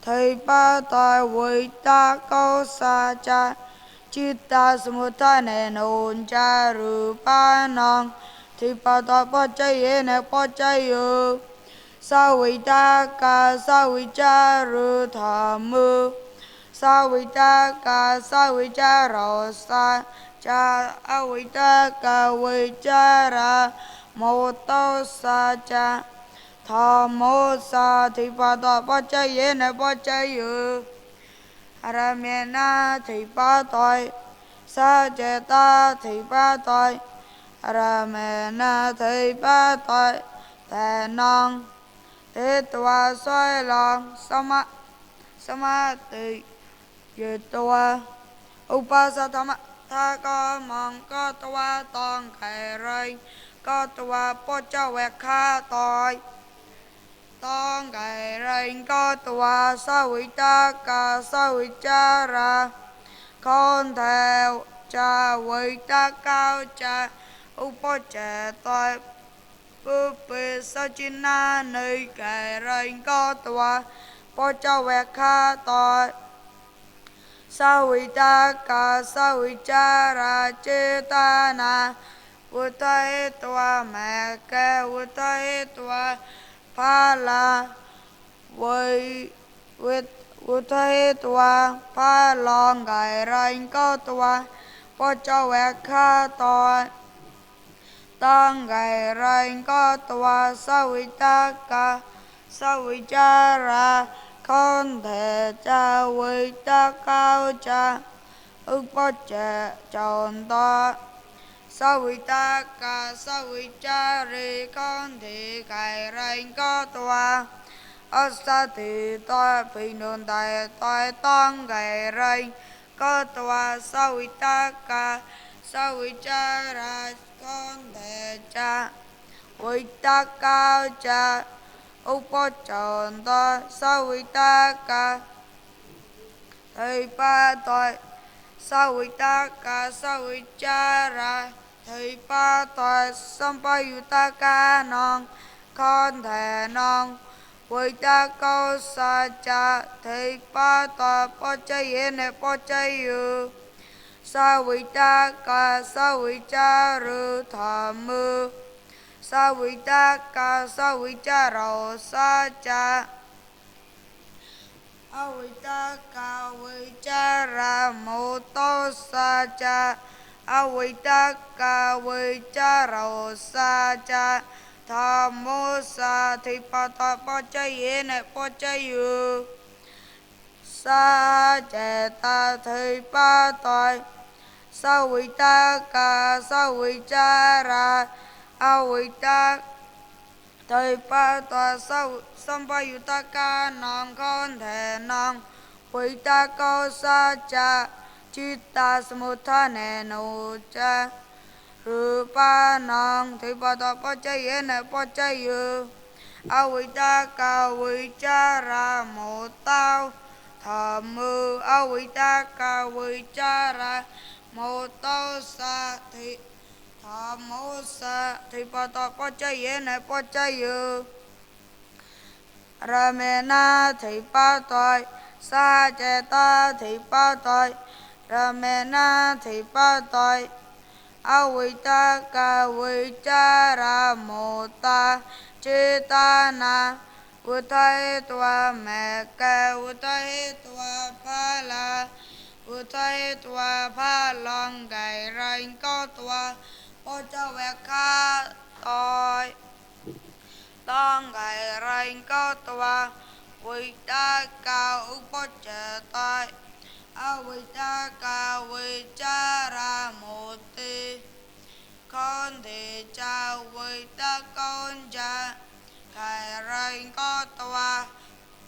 thầy ba tội vi ta câu sa cha Chitta samutha nè nôn cha ru pa non thầy ba tội bó chay yê nè bó chay yu sa vi ta ca sa vi cha ru thà mơ sa vi ta ca sa vi cha rô sa cha a vi ta ca vi cha ra mô tao sa cha thà mô sa thầy ba tội bó chay yê nè bó chay yu Aramena thầy ba tội sa chê ta thầy ba tội Aramena thầy ba tội tè non tê tòa xoay lòng sama tì dì tòa Upasatama tha có mong có tòa toàn khải rơi có tòa bó cha vẹt khá tội tông cải rình có tòa sa vi ta ca sa vi cha ra con theo cha vi ta cao cha upo trẻ tội bư bì sa chín na nơi cải rình có tòa bó cha vẹt khá tội sa vi ta ca sa vi cha ra chê ta na vô tay tòa mẹ kê vô tay tòa pha la với thấy tòa pha lòng gài ranh có tòa bó cho vẹt khá tòa tăng gài ranh có tòa sa vi ta ca sa vi cha ra con thể cha vi ta cao cha ức bó trẻ tròn tòa sa vi ta ca sa vi cha ri con thị cải ranh có tòa ở sa thị tòa phi nôn tài tòa tăng cải ranh có tòa sa vi ta ca sa vi cha ra con thể cha vi ta cao cha úc bó tròn tòa sa vi ta ca thầy ba tội sa vi ta ca sa vi cha ra thầy ba tội sampa yu ta ca non con thể non vi ta câu sa cha thầy ba tội bó chay yê nè bó chay yu sa vi ta ca sa vi cha ru thà mơ sa vi ta ca sa vi cha rô sa cha a vi ta ca vi cha ra mô tô sa cha a vi ta ca vi cha rô sa cha thà mô sa thầy ba tội bó chay yê nè bó chay yu sa chê ta thầy ba tội sa vi ta ca sa vi cha ra a vi ta thầy ba tội sampa yu ta ca non con thể non vi ta câu sa cha chitta samutha nè nô cha ru pa non thầy ba tội bó chay yê nè bó chay yu a vi ta ca vi cha ra mô tao tham mưu a vi ta ca vi cha ra mô tô sa thị tham mô sa thị pa ta pa cha ye ne pa cha yu ra me na thị pa toi sa che ta thị pa toi ra me na thị pa toi a vi ta ca vi cha ra mô ta chê ta na vô thay tòa mẹ ca vô thay tòa pha la vô thay tòa pha lòng gầy rành có tòa bố cho vẹt khá tội tông gầy rành có tòa vì ta cao ước bố trẻ tội vì ta cao vì cha ra một tí con thì cha vì ta con cha gầy rành có tòa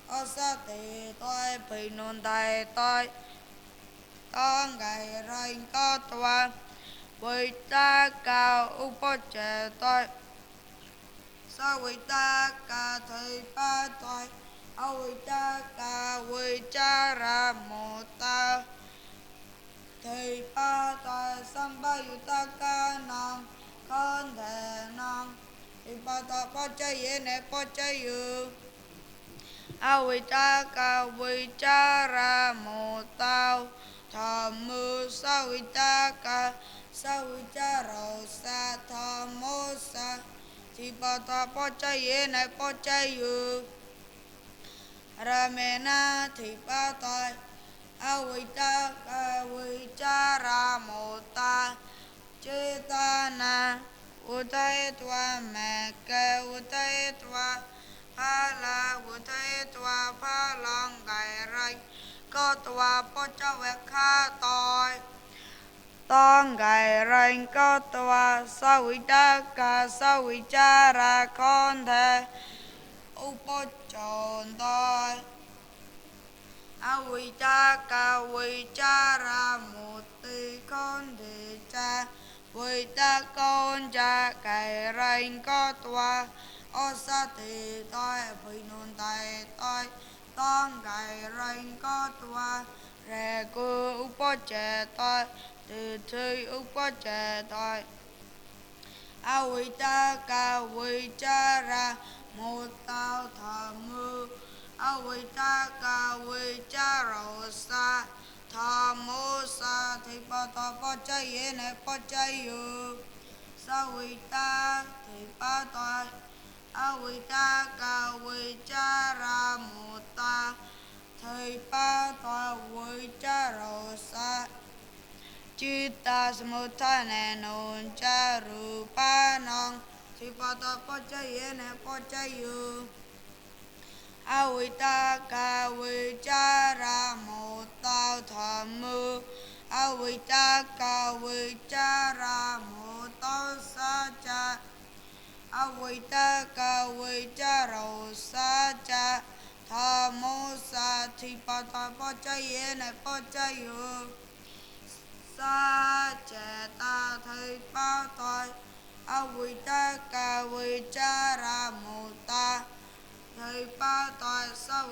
ô sa thì tôi bị nôn tay tôi con gầy rành có tòa vì ta cao ước bố trẻ tôi sao vì ta cả thời ba tôi vì ta cả vì cha ra một ta thời ba tôi sang ba yu ta ca non con thể non thì ba ta bó cháy ye ne bó cháy yu vì ta cả vì cha ra một tao tham mưu sao vì ta cả sao vì cha rầu sa tham mô sa thì bà ta bó cháy ye này bó cháy yu ra mẹ na thì ba ta vì ta cả vì cha ra một ta chê ta na vô thay tòa mẹ kê vô thay tòa pha la vô thay tòa pha lòng gầy rạch có tòa bó cho vẹt khá tội tông gầy rành có tòa sao vì ta cả sao vì cha ra con thể u bó tròn tôi vì ta cả vì cha ra một tí con thì cha vì ta con cha gầy rành có tòa ô sa thì tôi vì nôn tay tôi tông gầy rành có tòa rè cô u bó trẻ tôi từ thời ước bó trẻ tôi vì ta cả vì cha ra một tao tham mưu vì ta cả vì cha rầu sa tham mô sa thì bà ta bó cháy ye này bó cháy yu sao vì ta thì bà ta vì ta cả vì cha ra một ta thì bà ta vì cha rầu sa Cita samutane non cha rupa nong sipata pacaye ne pacayu awita ka wicara mo tao thamu awita ka wicara mo tao sa cha awita ka wicara sa cha thamu sa sipata pacaye ne pacayu sa trẻ ta thấy bao tôi vì ta cả vì cha ra một ta thấy bao tôi sao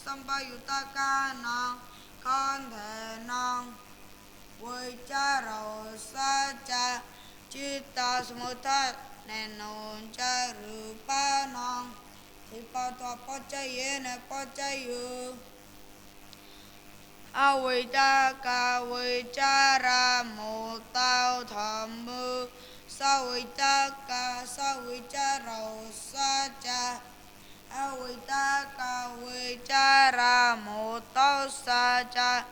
xong bao nhiêu ta ca non con thể non vì cha rồi sa cha chỉ ta một ta nên non cha rửa ba non thì bao tôi bao cháy ye này bao cháy yu vì ta cả vì cha ra một tao tham mưu sao vì ta cả sao vì cha rầu sa cha vì ta cả vì cha ra một tao sa cha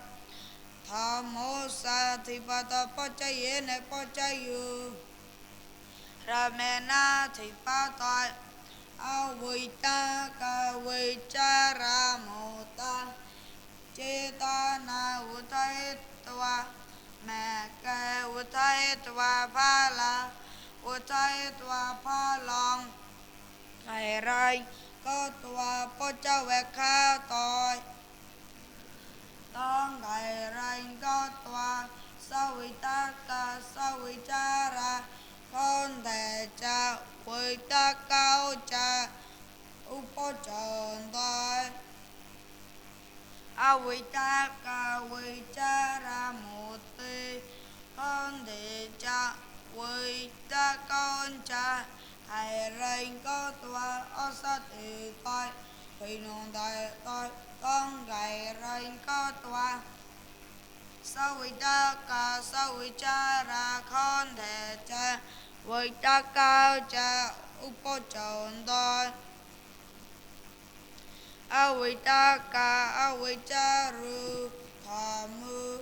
tham mô sa thì bà ta bó cháy ye này bó cháy yu ra mẹ na thì bà ta vì ta cả vì cha ra một ta chê ta na vô thay tòa mẹ kê vô thay tòa pha la vô thay tòa pha lòng ngày rai có tòa bó cho vẹt khá tội tông ngày rai có tòa sao vì ta cả sao vì cha ra con thể cha vì ta cao cha u bó tròn tội Avitaka vichara murti con đề cha vita con cha thầy rình có tua ô sa tì tôi vì nôn thầy tôi con gầy rình có tua sao vitaka sao vichara con đề cha vitaka cha upo chồn tôi Avitaka avicharu thamu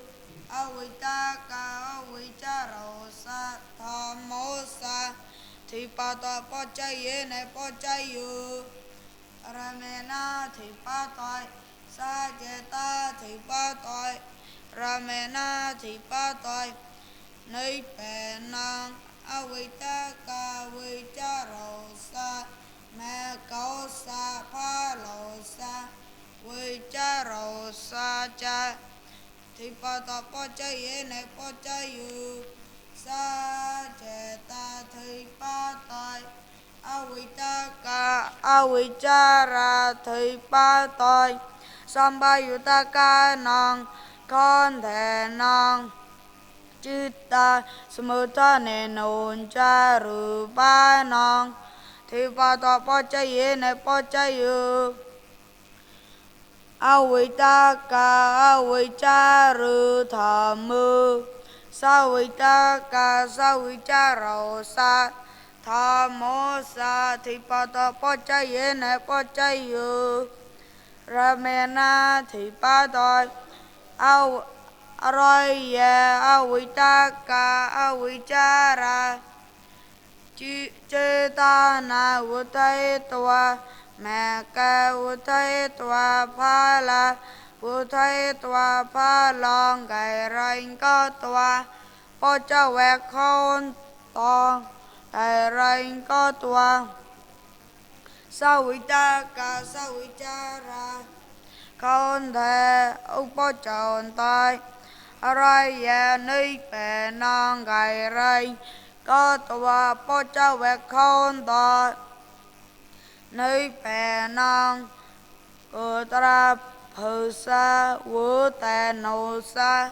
Avitaka avicharosa thamosa Thipata pachaye ne pachayu Ramena thipatoi Sajeta thipatoi Ramena thipatoi Nipenang Avitaka avicharosa mẹ câu sa pha lộ sa vi cha rồ sa cha thì pa ta pa cha ye ne pa cha yu sa che ta thì pa tai avitaka avichara thì pa tai sambayutaka nong con thể nong chitta samutta ne non cha ru pa nong thì pa ta pa cha ye ne pa cha yu avitaka avicharu thamu savitaka savicharo sa thamo sa thì pa ta pa cha ye ne pa cha yu ramena thì pa ta araya avitaka avichara Chetana Vutai Tva Meka Vutai Tva Phala Vutai Tva Phalong Gai Ranh Có Tva Po Cha Vẹt Khôn To Gai Ranh Có Tva Savitaka Savichara Khôn Thể Upo Chồn Tai Araya Ni Pè Non Gai Ranh có tua po cha vẹt khôn to nơi bè non của ta phù sa vô tè nô sa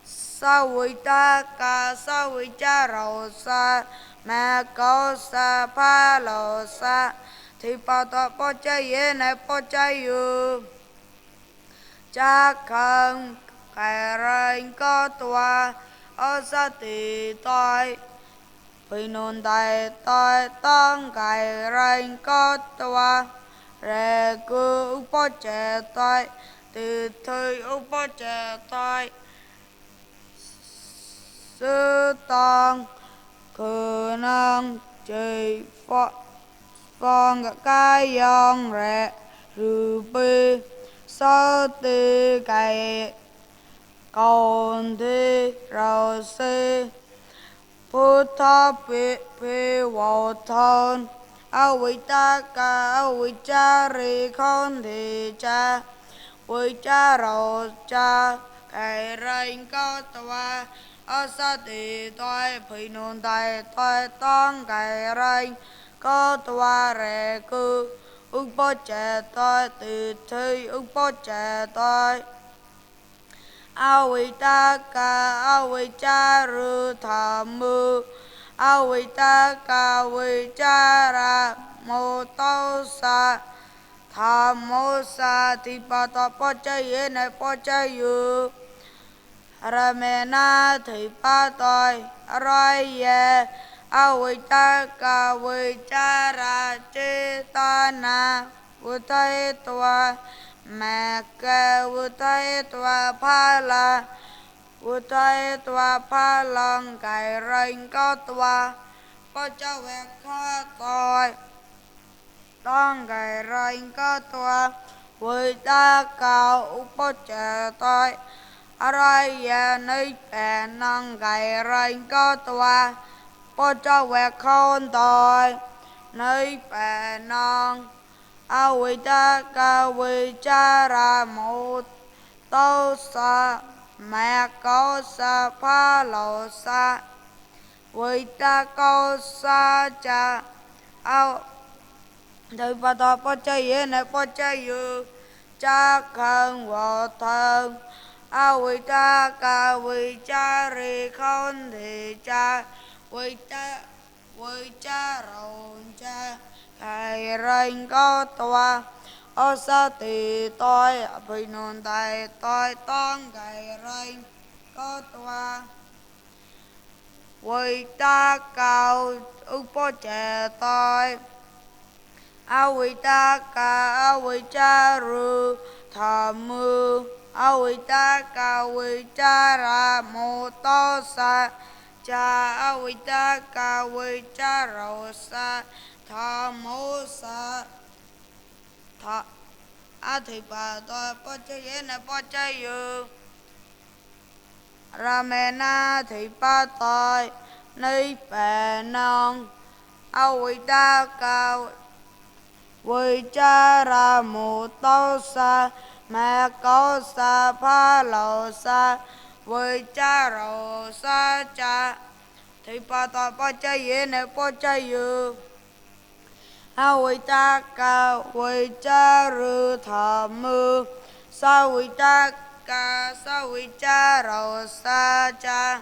sa vi ta ca sa vi cha rồ sa mẹ có sa pha lô sa thì pa ta po cha ye này po cha yu cha khăn cái ranh có tua ở sa tì tôi vì nôn tài tôi tăng cài ranh có tua rè cứ upo trẻ tôi từ thời upo trẻ tôi sư tăng cứ năng chơi phong cái dòng rè rù bì sơ tư cài còn thi rồi sư Puttha pi vô thôn avitaka avichari khôn thị cha vicha rồ cha cái ranh có tua ở sa tì tôi phi nôn tài tôi tăng cái ranh có tua rè cư upo trẻ tôi từ thi upo trẻ tôi avitaka avicharu thamu avitaka vichara motosa thamosa thì pa ta pa cha ye này pa cha yu ramena thì pa toi raya avitaka vichara chetana vutai tua mẹ ca vutai tua phala vutai tua phalong cái ranh có tua po cha vẹt kha tôi tăng cái ranh có tua với ta cao upo cha tôi araya nơi bè năng cái ranh có tua po cha vẹt khôn tôi nơi bè năng avitaka vichara motosa mẹ có sa pha lộ sa vitaka sa cha đời bà ta po cha ye này po cha yu cha khăn vô thân a vi ta ca vi cha ri khôn thì cha vi cha rồng cha khai ranh có toa ô sa tì tôi phi nôn tài tôi tông khai ranh có toa vi ta cao upo trẻ tôi a vi ta ca a vi cha ru thà mư a vi ta ca vi cha ra mô tô sa cha a vi ta ca vi cha rô sa thà mô sa thà a thì bà tôi bó chơi yế nè bó chơi yu ra mẹ na thì ba tôi nơi bè nông a vi ta ca vi cha ra mô tô sa mẹ có sa pha lô sa vi cha rô sa cha thì bà tôi bó chơi yế nè bó chơi yu a vi ta ca vi cha ru thà mư sa vi ta ca sa vi cha rô sa cha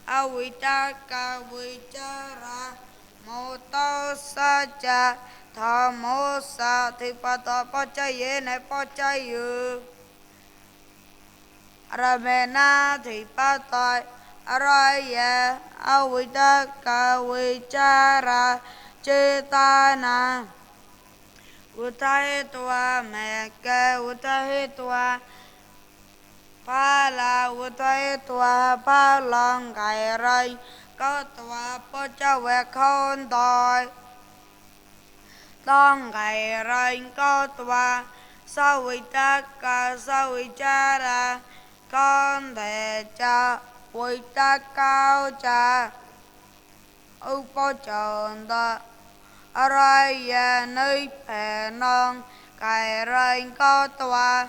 a vi ta ca vi cha ra mô tô sa cha thà mô sa thì bà tôi bó chơi yế nè bó chơi yu ra mẹ na thì bà tôi ra ye a vi ta ca vi cha ra chê ta na utahe tua mẹ ke utahe tua pa la utahe tua pa long gai rai có tua po cha ve khôn đòi long gai rai có tua sao vi ta ca sao vi cha ra con thể cha vi ta cao cha u po tròn đó rai ya nơi phè non cài rai có toa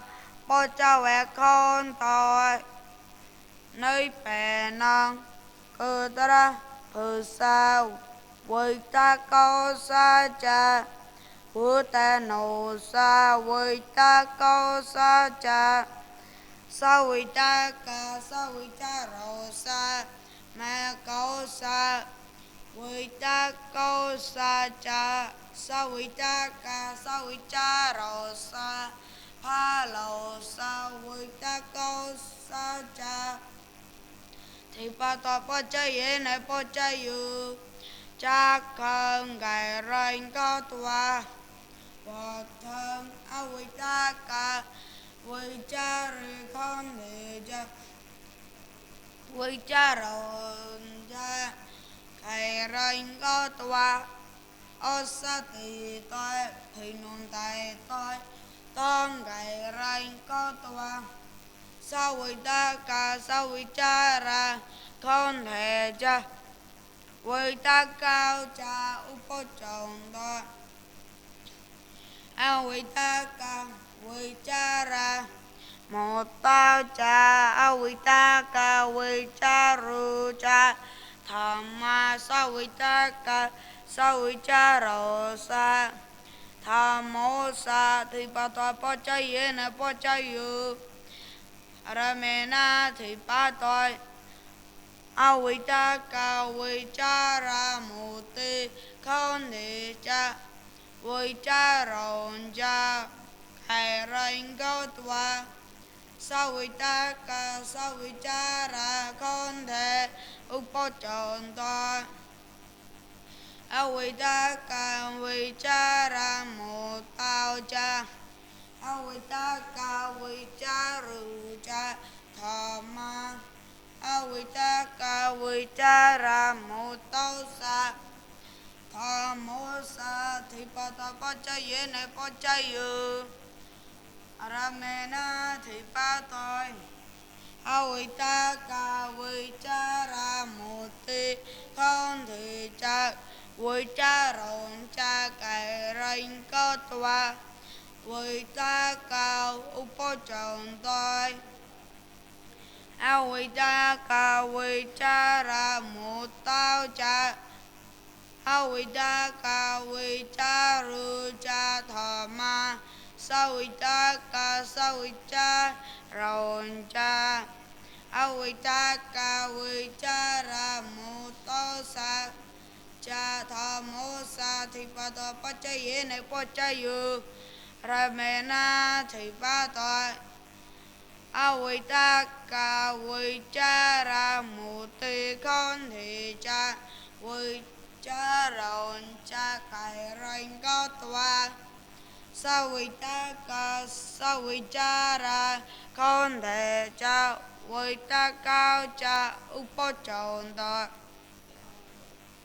po cha ve con toi nơi phè non cơ ta phù sa vi ta cao sa cha vu ta nô sa vi ta cao sa cha sa vi ta ca sa vi cha rô sa mẹ cao sa vi ta cao sa cha sa vi ta ca sa vi cha rô sa pha lô sa vi ta cao sa cha thì bà tòa bó chơi yế này bó chơi yu cha khăn gai ranh có tòa bó thân a vi ta ca vi cha ri khôn thì cha vi cha rô cha khai ranh có tòa ô sa tì tôi thì nôn tài tôi tông gai ranh có tòa sao vi ta ca sao vi cha ra khôn thể cha vi ta cao cha upo chồng đó a vi ta ca vi cha ra một tao cha a vi ta ca vi cha ru cha thầm ma sao vi ta ca sao vi cha rô sa thầm mô sa thì bà tòa bó chơi yế nè bó chơi yu ra mẹ na thì bà tôi a vi ta ca vi cha ra mô tê khôn thì cha vi cha rồng cha khai ranh có tòa sao vi ta ca sao vi cha ra khôn thể upo tròn toa a vi ta ca vi cha ra mô tao cha a vi ta ca vi cha ru cha thà ma a vi ta ca vi cha ra mô tao sa thà mô sa thì bà ta bó chơi yế này bó chơi yu ra mẹ na thì ba tôi a vi ta ca vi cha ra mô tê khôn thì cha vi cha rồng cha cài ranh có tòa vi ta cao upo tròn tôi a vi ta ca vi cha ra mô tao cha a vi ta ca vi cha ru cha thà ma sawitaka sawicaronca awitaka wicara mutosa cha thamosa thipato pachayene pachayu ramena thipato awitaka wicara muti con thị cha vicharoncha kai rain có toa sawitaka sawicara con thể cha vitaka cha upachonta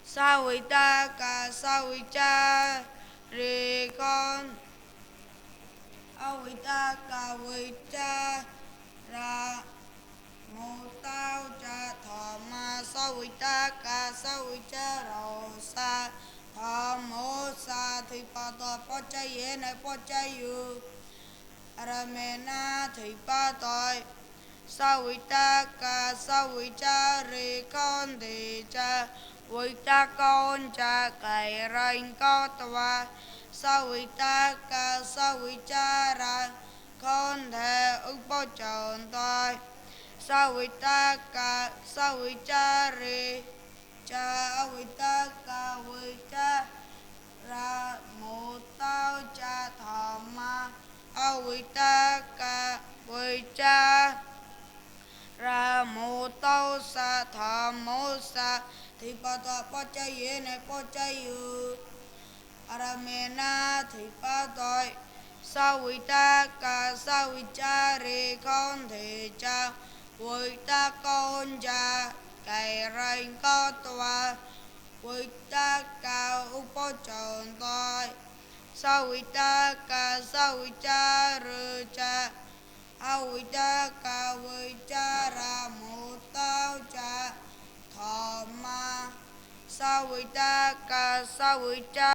sawitaka sawicari con awitaka vichara mutao cha thoma sawitaka sawicharosa thamosa thipato pachayene pachayu ramena thipato sawitaka sawichari con thị cha vichakoncha kai rain có toa sawitaka sawichara con thể upachonta sawitaka sawichari cha awitaka vichara mutao cha thama awitaka vichara mutao sa thamosa thipato pachayene pachayu aramena thipato sawitaka sawichari con thị cha vichakoncha kai rain có toa vitaka upachonta sawitaka sawicharu cha awitaka vichara mutao cha thoma sawitaka sawichara